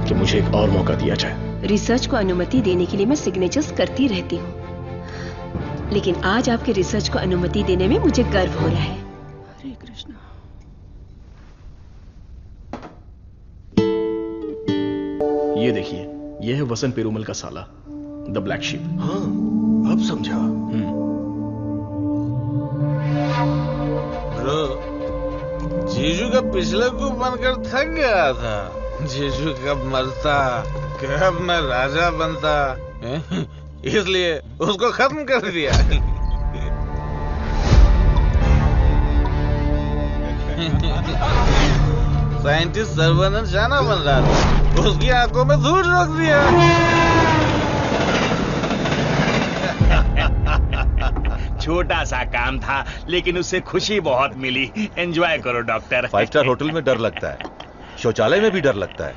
कि मुझे एक और मौका दिया जाए। रिसर्च को अनुमति देने के लिए मैं सिग्नेचर्स करती रहती हूँ, लेकिन आज आपके रिसर्च को अनुमति देने में मुझे गर्व हो रहा है। हरे कृष्णा। ये देखिए, यह है वसंत पेरुमल का साला, द ब्लैक शीप। हाँ, अब समझा। जीजू का पिछले को बनकर थक गया था। जीजू कब मरता, कब मैं राजा बनता, इसलिए उसको खत्म कर दिया। साइंटिस्ट सर्वनन जाना बन रहा था, उसकी आंखों में धूल रख दिया। छोटा सा काम था, लेकिन उससे खुशी बहुत मिली। एंजॉय करो डॉक्टर। 5 स्टार होटल में डर लगता है, शौचालय में भी डर लगता है।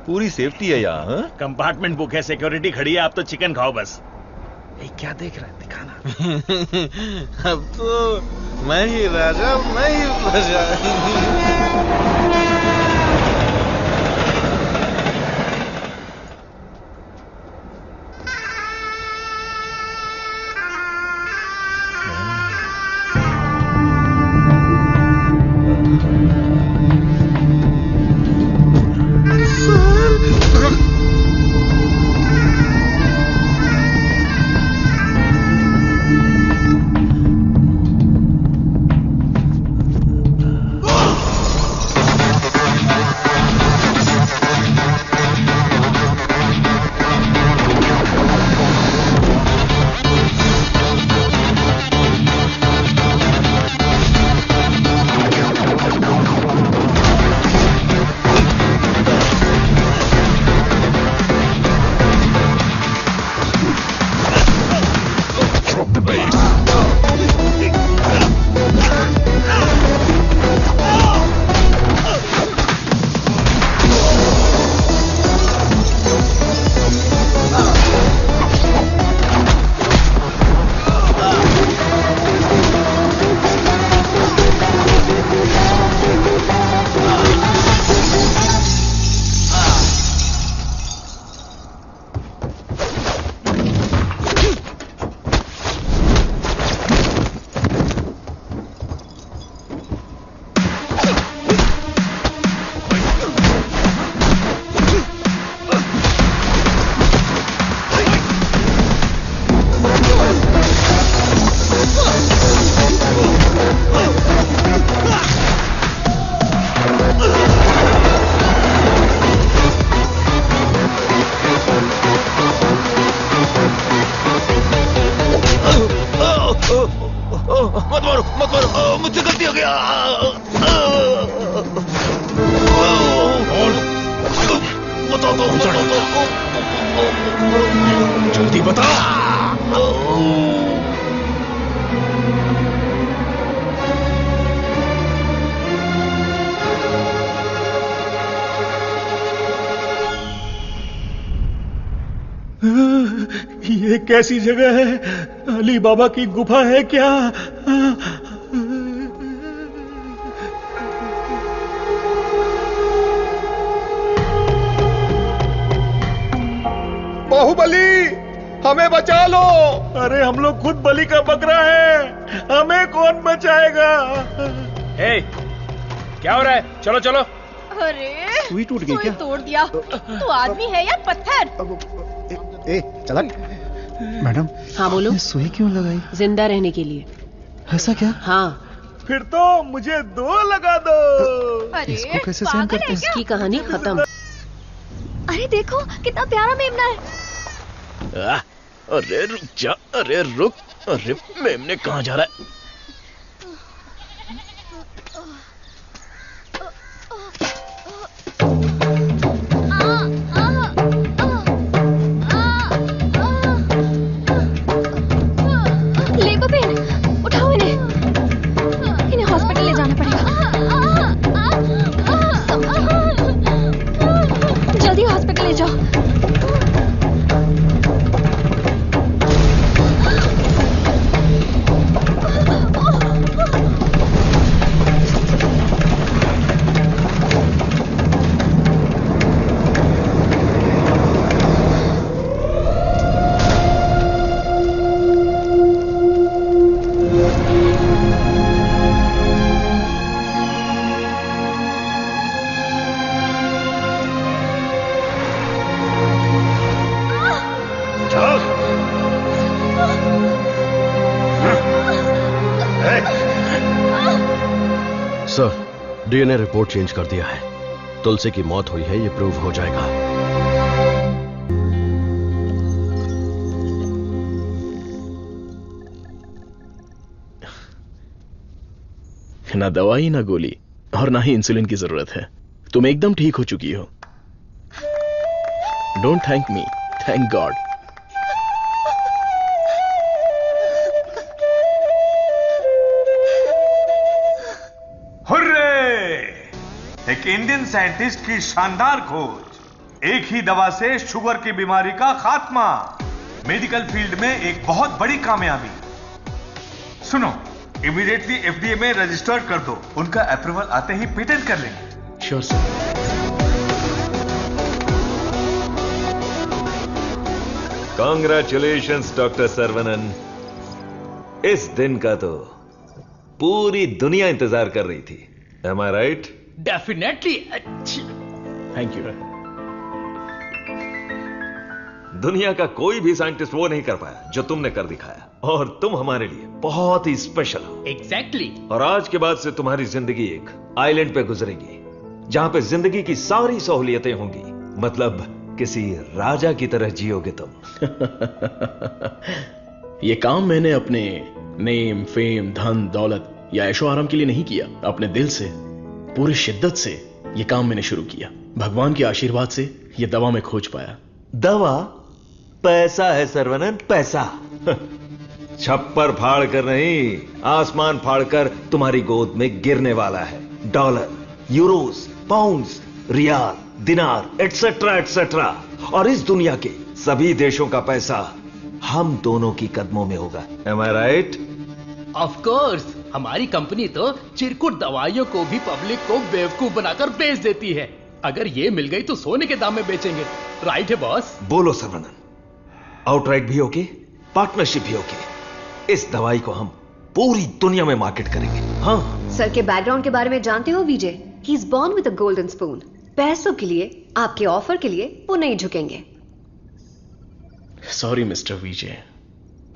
पूरी सेफ्टी है यहाँ। कंपार्टमेंट बुक है, सिक्योरिटी खड़ी है। आप तो चिकन खाओ बस। क्या देख रहा है, दिखाना। अब तो मैं ही राजा, मैं ही प्रजा। मुझसे गलती हो गया। बता दो, जल्दी बता। ये कैसी जगह है? अली बाबा की गुफा है क्या? बाहुबली, हमें बचा लो। अरे हम लोग खुद बलि का बकरा है, हमें कौन बचाएगा? क्या हो रहा है? चलो चलो। अरे सुई टूट गई क्या? तोड़ दिया। तू आदमी है या पत्थर? ए चला। मैडम। हाँ बोलो। सुई क्यों लगाई? जिंदा रहने के लिए। ऐसा क्या? हाँ। फिर तो मुझे 2 लगा दो। अरे इसको कैसे सहन करते हैं? इसकी कहानी खत्म। अरे देखो कितना प्यारा मेमना है। अरे रुक जा, अरे रुक। अरे मेमने कहाँ जा रहा है? डीएनए रिपोर्ट चेंज कर दिया है। तुलसी की मौत हुई है, ये प्रूव हो जाएगा। ना दवाई ना गोली और ना ही इंसुलिन की जरूरत है। तुम एकदम ठीक हो चुकी हो। Don't thank me, thank God. एक इंडियन साइंटिस्ट की शानदार खोज, एक ही दवा से शुगर की बीमारी का खात्मा, मेडिकल फील्ड में एक बहुत बड़ी कामयाबी। सुनो, इमीडिएटली एफडीए में रजिस्टर कर दो, उनका अप्रूवल आते ही पेटेंट कर लेंगे। Sure sir. Congratulations doctor Saravanan. इस दिन का तो पूरी दुनिया इंतजार कर रही थी। Am I right? Definitely. Thank you. दुनिया का कोई भी साइंटिस्ट वो नहीं कर पाया जो तुमने कर दिखाया, और तुम हमारे लिए बहुत ही स्पेशल हो। एग्जैक्टली। और आज के बाद से तुम्हारी जिंदगी एक आइलैंड पे गुजरेगी, जहां पे जिंदगी की सारी सहूलियतें होंगी। मतलब किसी राजा की तरह जियोगे तुम। ये काम मैंने अपने नेम, फेम, धन, दौलत या ऐशो आराम के लिए नहीं किया। अपने दिल से, पूरी शिद्दत से ये काम मैंने शुरू किया। भगवान के आशीर्वाद से ये दवा मैं खोज पाया। दवा? पैसा है सर्वनन, पैसा। छप्पर फाड़ कर नहीं, आसमान फाड़ कर तुम्हारी गोद में गिरने वाला है। डॉलर, यूरोस, पाउंड्स, रियाल, दिनार, एटसेट्रा एटसेट्रा। और इस दुनिया के सभी देशों का पैसा हम दोनों की कदमों में होगा। Am I right? Of course. हमारी कंपनी तो चिरकुट दवाइयों को भी पब्लिक को बेवकूफ बनाकर बेच देती है। अगर ये मिल गई तो सोने के दाम में बेचेंगे। राइट है बॉस? बोलो सर्वनन, आउटराइट भी होगी, पार्टनरशिप भी होगी। इस दवाई को हम पूरी दुनिया में मार्केट करेंगे। हाँ। सर के बैकग्राउंड के बारे में जानते हो Vijay? He is born with a golden spoon. पैसों के लिए, आपके ऑफर के लिए वो नहीं झुकेंगे। सॉरी मिस्टर विजय,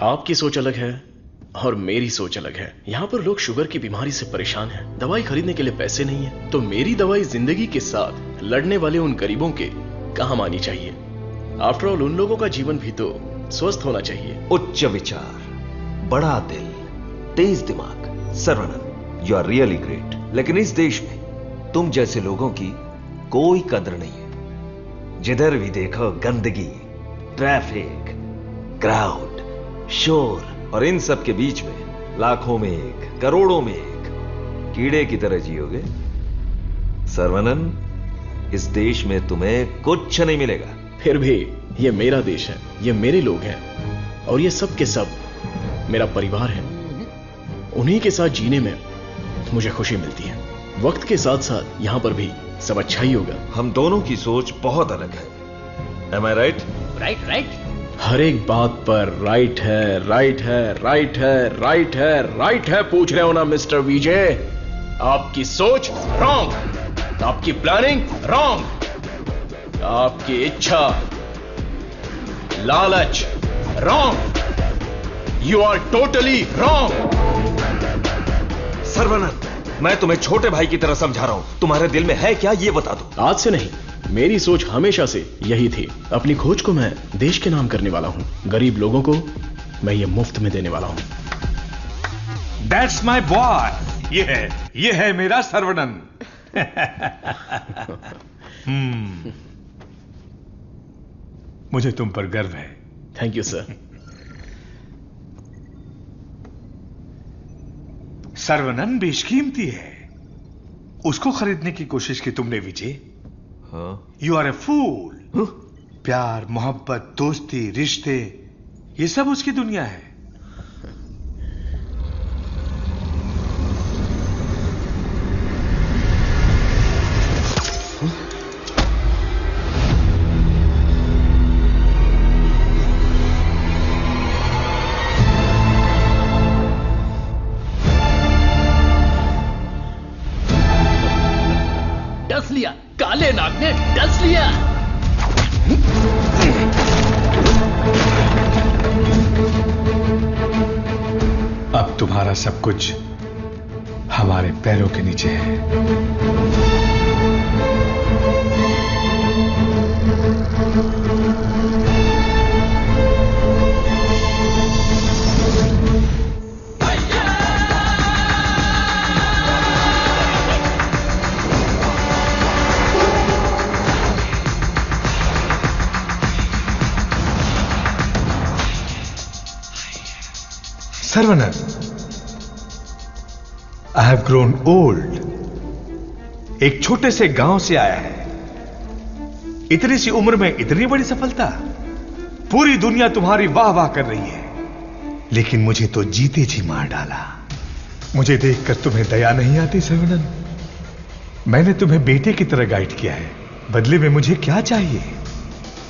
आपकी सोच अलग है और मेरी सोच अलग है। यहाँ पर लोग शुगर की बीमारी से परेशान हैं, दवाई खरीदने के लिए पैसे नहीं है, तो मेरी दवाई जिंदगी के साथ लड़ने वाले उन गरीबों के काम आनी चाहिए। आफ्टर ऑल उन लोगों का जीवन भी तो स्वस्थ होना चाहिए। उच्च विचार, बड़ा दिल, तेज दिमाग। Saravanan, you are really great. लेकिन इस देश में तुम जैसे लोगों की कोई कदर नहीं है। जिधर भी देखो गंदगी, ट्रैफिक, क्राउड, शोर, और इन सब के बीच में लाखों में एक, करोड़ों में एक कीड़े की तरह जियोगे। सर्वनन, इस देश में तुम्हें कुछ नहीं मिलेगा। फिर भी ये मेरा देश है, ये मेरे लोग हैं, और ये सब के सब मेरा परिवार है। उन्हीं के साथ जीने में मुझे खुशी मिलती है। वक्त के साथ साथ यहां पर भी सब अच्छा ही होगा। हम दोनों की सोच बहुत अलग है। Am I right? Right right. हर एक बात पर राइट है, राइट है, राइट है, राइट है, राइट है पूछ रहे हो ना मिस्टर विजय? आपकी सोच रॉन्ग, आपकी प्लानिंग रॉन्ग, आपकी इच्छा, लालच wrong. You are totally wrong. Saravanan, मैं तुम्हें छोटे भाई की तरह समझा रहा हूं। तुम्हारे दिल में है क्या, ये बता दो। आज से नहीं, मेरी सोच हमेशा से यही थी। अपनी खोज को मैं देश के नाम करने वाला हूं। गरीब लोगों को मैं ये मुफ्त में देने वाला हूं। That's my boy. ये है मेरा सर्वनन। मुझे तुम पर गर्व है। Thank you sir. सर्वनन बेशकीमती है, उसको खरीदने की कोशिश की तुमने विजय। यू आर ए फूल। प्यार, मोहब्बत, दोस्ती, रिश्ते, ये सब उसकी दुनिया है। डस लिया, काले नाग ने डस लिया। अब तुम्हारा सब कुछ हमारे पैरों के नीचे है। Saravanan, I have grown old. एक छोटे से गांव से आया है, इतनी सी उम्र में इतनी बड़ी सफलता। पूरी दुनिया तुम्हारी वाह वाह कर रही है, लेकिन मुझे तो जीते जी मार डाला। मुझे देखकर तुम्हें दया नहीं आती सर्वनन? मैंने तुम्हें बेटे की तरह गाइड किया है, बदले में मुझे क्या चाहिए?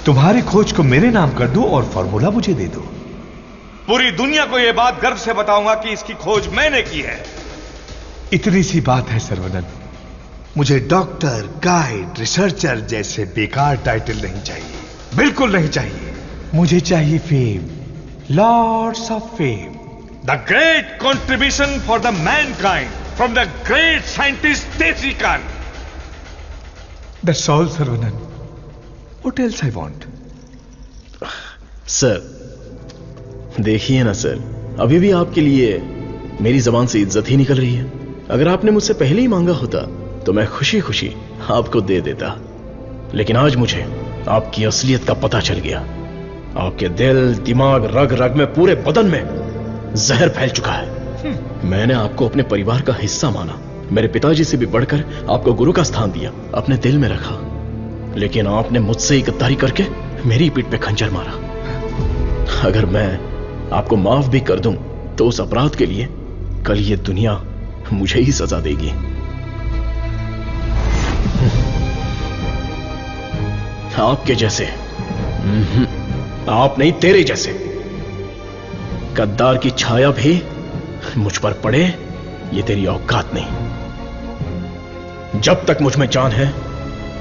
तुम्हारी खोज को मेरे नाम कर दो और फॉर्मूला मुझे दे दो। पूरी दुनिया को यह बात गर्व से बताऊंगा कि इसकी खोज मैंने की है। इतनी सी बात है सर्वनन। मुझे डॉक्टर, गाइड, रिसर्चर जैसे बेकार टाइटल नहीं चाहिए, बिल्कुल नहीं चाहिए। मुझे चाहिए fame, lords of fame, the great contribution for the mankind from the great scientist Desi Khan. That's all Saravanan. What else I want? Sir देखिए ना सर, अभी भी आपके लिए मेरी जबान से इज्जत ही निकल रही है। अगर आपने मुझसे पहले ही मांगा होता तो मैं खुशी खुशी आपको दे देता, लेकिन आज मुझे आपकी असलियत का पता चल गया। आपके दिल, दिमाग, रग रग में, पूरे बदन में जहर फैल चुका है। मैंने आपको अपने परिवार का हिस्सा माना, मेरे पिताजी से भी बढ़कर आपको गुरु का स्थान दिया, अपने दिल में रखा, लेकिन आपने मुझसे ही गद्दारी करके मेरी पीठ पे खंजर मारा। अगर मैं आपको माफ भी कर दूं तो उस अपराध के लिए कल ये दुनिया मुझे ही सजा देगी। आपके जैसे, आप नहीं, तेरे जैसे गद्दार की छाया भी मुझ पर पड़े, ये तेरी औकात नहीं। जब तक मुझ में जान है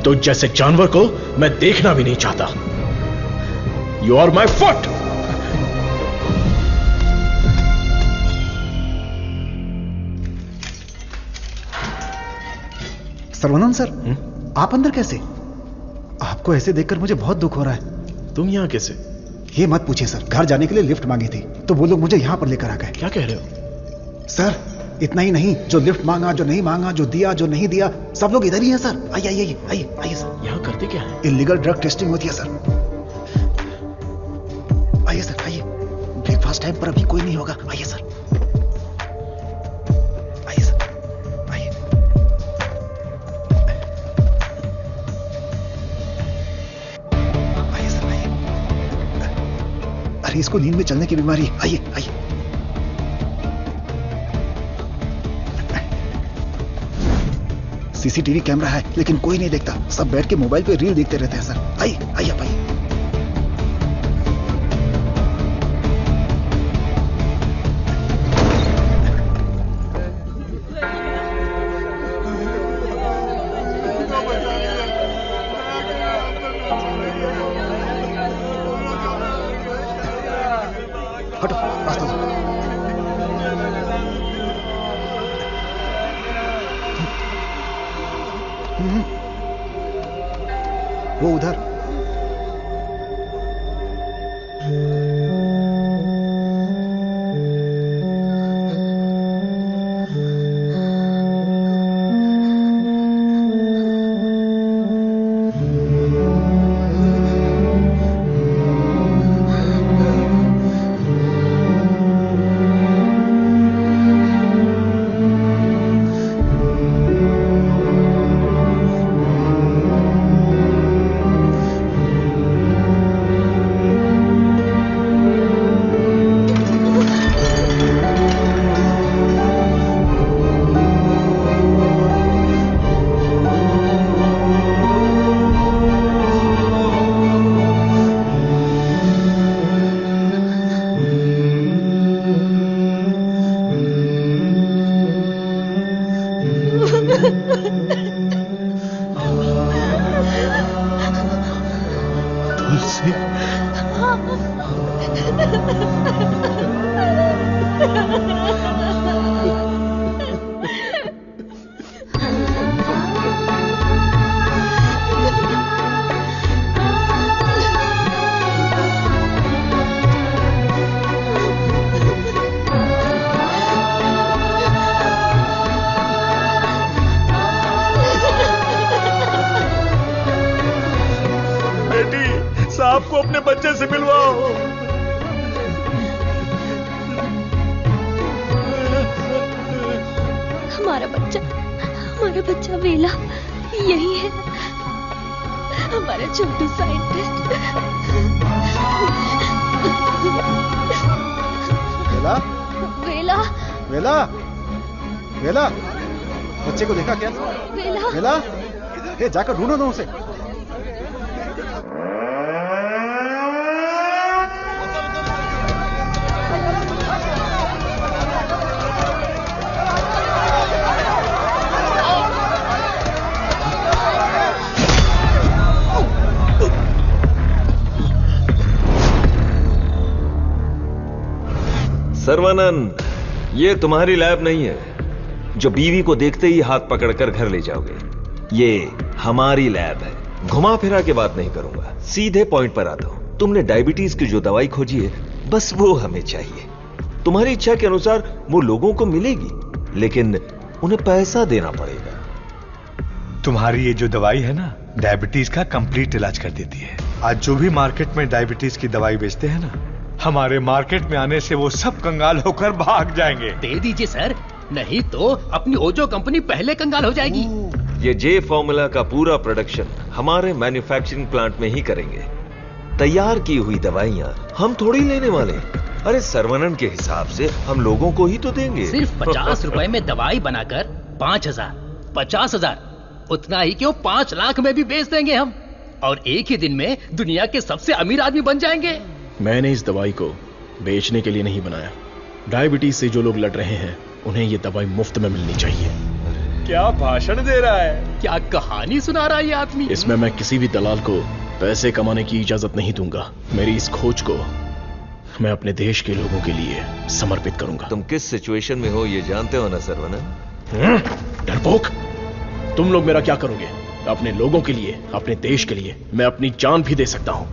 तो जैसे जानवर को मैं देखना भी नहीं चाहता। You are my foot. Saravanan sir, आप अंदर कैसे? आपको ऐसे देखकर मुझे बहुत दुख हो रहा है। तुम यहां कैसे? ये मत पूछिए सर, घर जाने के लिए लिफ्ट मांगी थी तो वो लोग मुझे यहां पर लेकर आ गए। क्या कह रहे हो? सर, इतना ही नहीं, जो लिफ्ट मांगा, जो नहीं मांगा, जो दिया, जो नहीं दिया, सब लोग इधर ही हैं सर। आइए आइए आइए आइए सर। यहाँ करते क्या है? इलीगल ड्रग टेस्टिंग होती है सर। आइए सर आइए। ब्रेकफास्ट टाइम पर अभी कोई नहीं होगा। आइए सर आइए सर आइए। आइए सर आइए। अरे इसको नींद में चलने की बीमारी। आइए आइए। सीसीटीवी कैमरा है लेकिन कोई नहीं देखता, सब बैठ के मोबाइल पे रील देखते रहते हैं सर। आइए आइए आप आइए। हटो रास्ता दो। वो उधर। साहब को अपने बच्चे से मिलवाओ। हमारा बच्चा वेला यही है, हमारा छोटू साइंटिस्ट। वेला वेला वेला वेला, बच्चे को देखा क्या? वेला वेला, ये जाकर ढूंढो ना उसे। सर्वानंद, ये तुम्हारी लैब नहीं है जो बीवी को देखते ही हाथ पकड़कर घर ले जाओगे। ये हमारी लैब है। घुमा फिरा के बात नहीं करूंगा, सीधे पॉइंट पर आता हूं। तुमने डायबिटीज की जो दवाई खोजी है, बस वो हमें चाहिए। तुम्हारी इच्छा के अनुसार वो लोगों को मिलेगी, लेकिन उन्हें पैसा देना पड़ेगा। तुम्हारी ये जो दवाई है ना, डायबिटीज का कंप्लीट इलाज कर देती है। आज जो भी मार्केट में डायबिटीज की दवाई बेचते हैं ना, हमारे मार्केट में आने से वो सब कंगाल होकर भाग जाएंगे। दे दीजिए सर, नहीं तो अपनी ओजो कंपनी पहले कंगाल हो जाएगी। ये जे फॉर्मूला का पूरा प्रोडक्शन हमारे मैन्युफैक्चरिंग प्लांट में ही करेंगे। तैयार की हुई दवाइयां हम थोड़ी लेने वाले हैं। अरे सर्वनन के हिसाब से हम लोगों को ही तो देंगे। सिर्फ 50 रुपए में दवाई बनाकर 5000, 50,000, उतना ही क्यों 5 लाख में भी बेच देंगे हम, और एक ही दिन में दुनिया के सबसे अमीर आदमी बन जाएंगे। मैंने इस दवाई को बेचने के लिए नहीं बनाया। डायबिटीज से जो लोग लड़ रहे हैं, उन्हें ये दवाई मुफ्त में मिलनी चाहिए। क्या भाषण दे रहा है, क्या कहानी सुना रहा है ये आदमी। इसमें मैं किसी भी दलाल को पैसे कमाने की इजाजत नहीं दूंगा। मेरी इस खोज को मैं अपने देश के लोगों के लिए समर्पित करूंगा। तुम किस सिचुएशन में हो ये जानते हो ना सर्वनन? डरपोक, तुम लोग मेरा क्या करोगे? अपने लोगों के लिए, अपने देश के लिए मैं अपनी जान भी दे सकता हूं।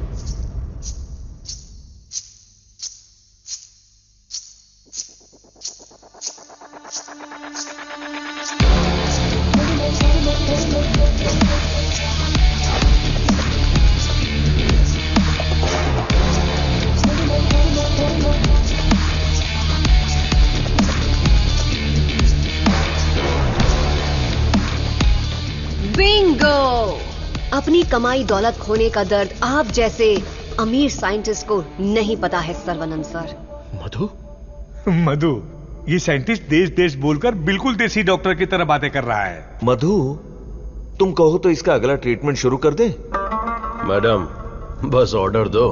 अपनी कमाई दौलत खोने का दर्द आप जैसे अमीर साइंटिस्ट को नहीं पता है सर्वनंद सर। मधु, मधु, ये साइंटिस्ट देश देश बोलकर बिल्कुल देसी डॉक्टर की तरह बातें कर रहा है। मधु, तुम कहो तो इसका अगला ट्रीटमेंट शुरू कर दें? मैडम, बस ऑर्डर दो,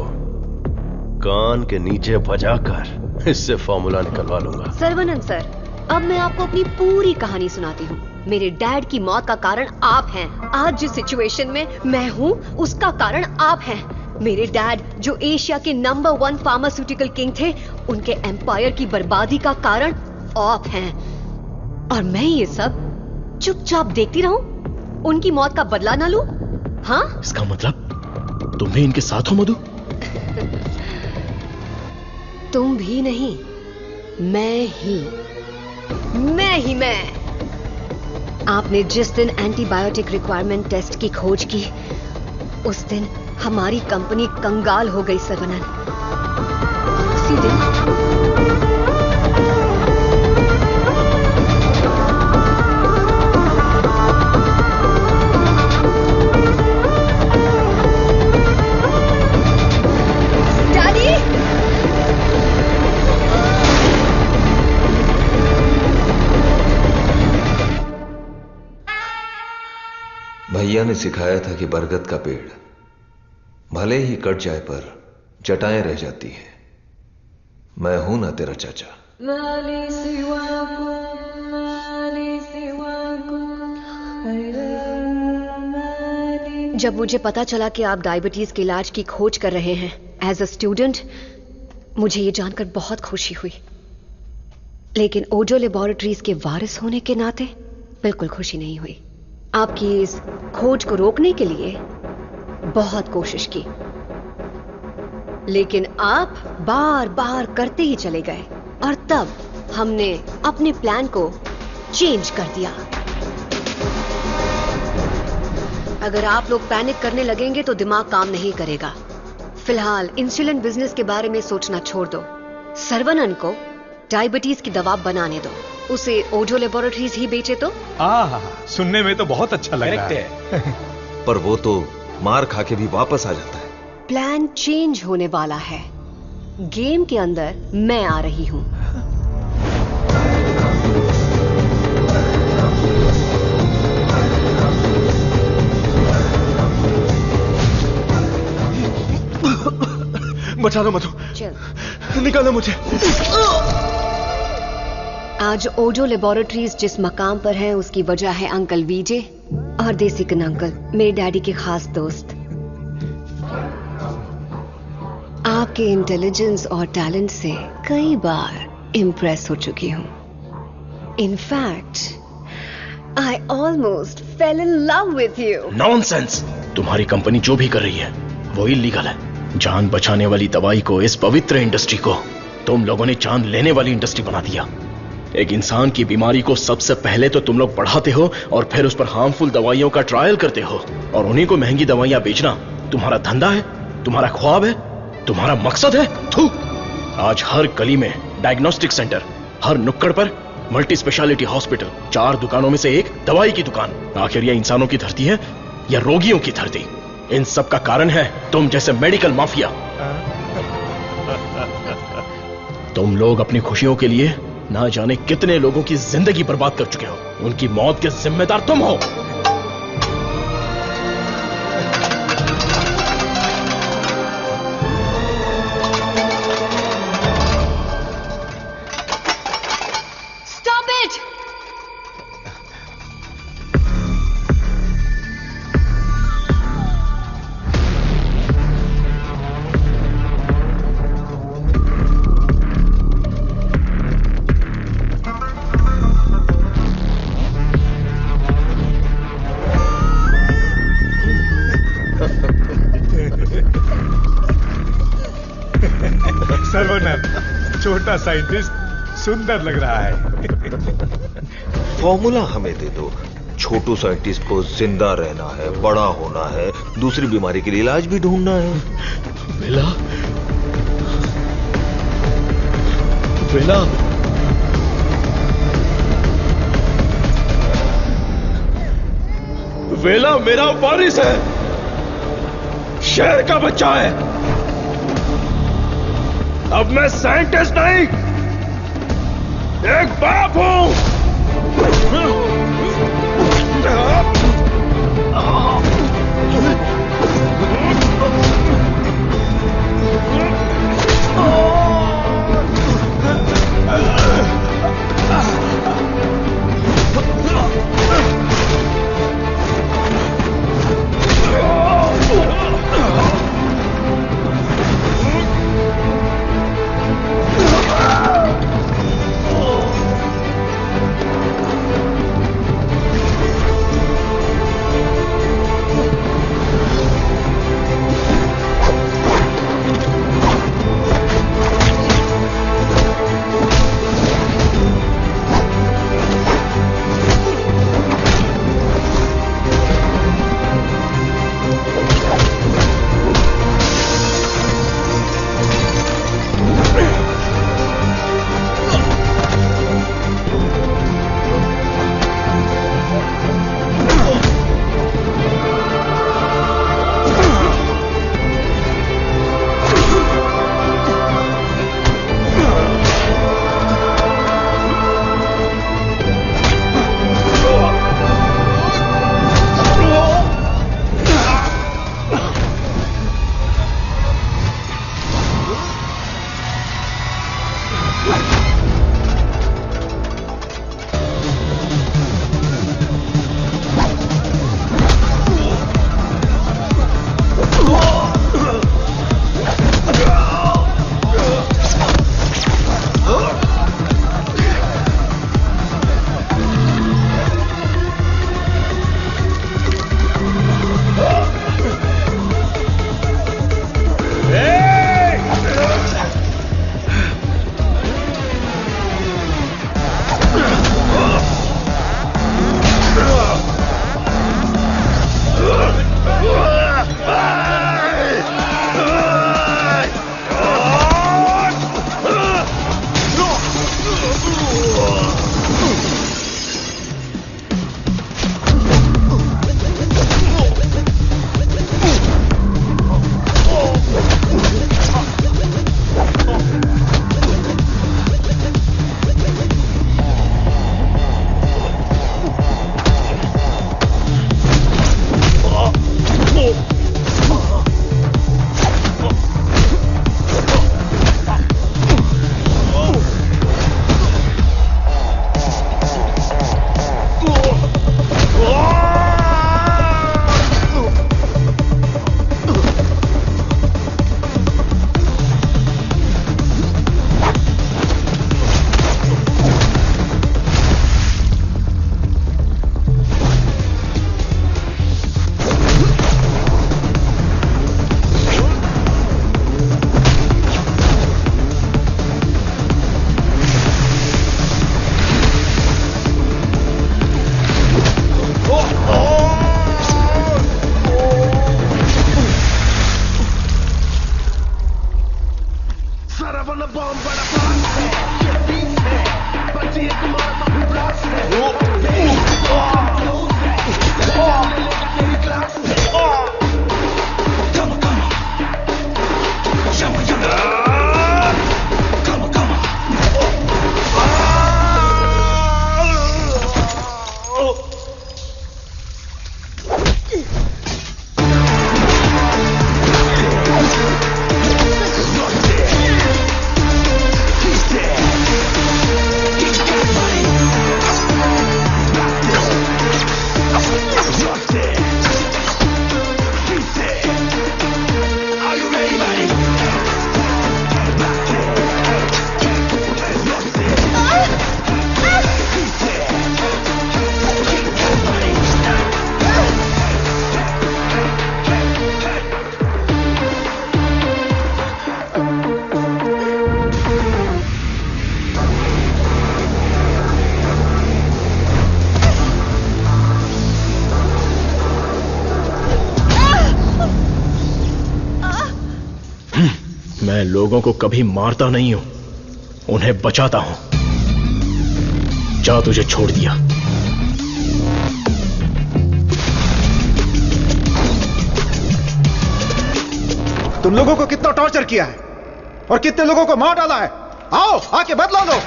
कान के नीचे बजाकर इससे फॉर्मूला निकलवा लूंगा। सर्वनंद सर, अब मैं आपको अपनी पूरी कहानी सुनाती हूँ। मेरे डैड की मौत का कारण आप हैं। आज जिस सिचुएशन में मैं हूँ उसका कारण आप हैं। मेरे डैड जो एशिया के नंबर 1 फार्मास्यूटिकल किंग थे, उनके एम्पायर की बर्बादी का कारण आप हैं। और मैं ये सब चुपचाप देखती रहूं? उनकी मौत का बदला ना लूं? हाँ? इसका मतलब तुम भी इनके साथ हो मधु? तुम भी नहीं, मैं ही। आपने जिस दिन एंटीबायोटिक रिक्वायरमेंट टेस्ट की खोज की, उस दिन हमारी कंपनी कंगाल हो गई सर्वनंद। उसी दिन भैया ने सिखाया था कि बरगद का पेड़ भले ही कट जाए पर जटाएं रह जाती हैं। मैं हूं ना तेरा चाचा। जब मुझे पता चला कि आप डायबिटीज के इलाज की खोज कर रहे हैं एज अ स्टूडेंट, मुझे ये जानकर बहुत खुशी हुई। लेकिन ओजो लेबोरेटरीज के वारिस होने के नाते बिल्कुल खुशी नहीं हुई। आपकी इस खोज को रोकने के लिए बहुत कोशिश की, लेकिन आप बार बार करते ही चले गए और तब हमने अपने प्लान को चेंज कर दिया। अगर आप लोग पैनिक करने लगेंगे तो दिमाग काम नहीं करेगा। फिलहाल इंसुलिन बिजनेस के बारे में सोचना छोड़ दो। सर्वनंद को डायबिटीज की दवा बनाने दो, उसे ओजो लेबोरेटरीज ही बेचे तो। सुनने में तो बहुत अच्छा लग रहा है। पर वो तो मार खा के भी वापस आ जाता है। प्लान चेंज होने वाला है। गेम के अंदर मैं आ रही हूं। बचा लो मधु, निकालो मुझे। आज ओजो लेबोरेटरीज जिस मकाम पर है उसकी वजह है अंकल विजय और देसिकन अंकल, मेरे डैडी के खास दोस्त। आपके इंटेलिजेंस और टैलेंट से कई बार इम्प्रेस हो चुकी हूं। In fact I almost fail in love with you. Nonsense! तुम्हारी कंपनी जो भी कर रही है वो इलीगल है। जान बचाने वाली दवाई को, इस पवित्र इंडस्ट्री को तुम लोगों ने जान लेने वाली इंडस्ट्री बना दिया। एक इंसान की बीमारी को सबसे पहले तो तुम लोग बढ़ाते हो और फिर उस पर हार्मफुल दवाइयों का ट्रायल करते हो और उन्हीं को महंगी दवाइयां बेचना तुम्हारा धंधा है, तुम्हारा ख्वाब है, तुम्हारा मकसद है। थू! आज हर गली में डायग्नोस्टिक सेंटर, हर नुक्कड़ पर मल्टी स्पेशलिटी हॉस्पिटल, 4 दुकानों में से एक दवाई की दुकान। आखिर यह इंसानों की धरती है या रोगियों की धरती? इन सब का कारण है तुम जैसे मेडिकल माफिया। तुम लोग अपनी खुशियों के लिए ना जाने कितने लोगों की जिंदगी बर्बाद कर चुके हो। उनकी मौत के जिम्मेदार तुम हो। Stop it! सर्वनंद, छोटा साइंटिस्ट सुंदर लग रहा है। फॉर्मूला हमें दे दो। छोटू साइंटिस्ट को जिंदा रहना है, बड़ा होना है, दूसरी बीमारी के लिए इलाज भी ढूंढना है। वेला, वेला, वेला मेरा वारिस है। शेर का बच्चा है। अब मैं साइंटिस्ट नहीं, एक बाप हूं। मैं लोगों को कभी मारता नहीं हूं, उन्हें बचाता हूं। जा, तुझे छोड़ दिया। तुम लोगों को कितना टॉर्चर किया है और कितने लोगों को मार डाला है। आओ आके बदला लो।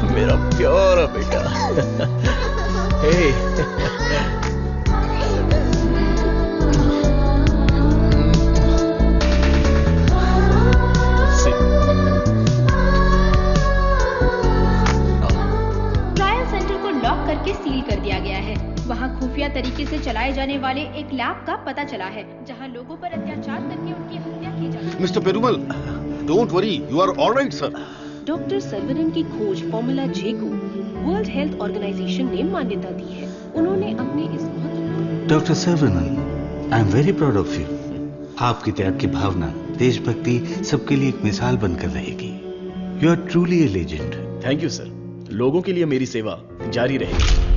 मेरा प्यारा बेटा। हे ट्रायल सेंटर को लॉक करके सील कर दिया गया है। वहाँ खुफिया तरीके से चलाए जाने वाले एक लैब का पता चला है जहाँ लोगों पर अत्याचार करके उनकी हत्या की जाती है। Mister Perumal, don't worry, you are alright sir. Doctor Saravanan की खोज फॉर्मूला जे को वर्ल्ड हेल्थ ऑर्गेनाइजेशन ने मान्यता दी है। उन्होंने अपने इस doctor Saravanan, I am very proud of you. आपकी त्याग की भावना, देशभक्ति सबके लिए एक मिसाल बनकर रहेगी। You are truly a legend. Thank you sir. लोगों के लिए मेरी सेवा जारी रहेगी।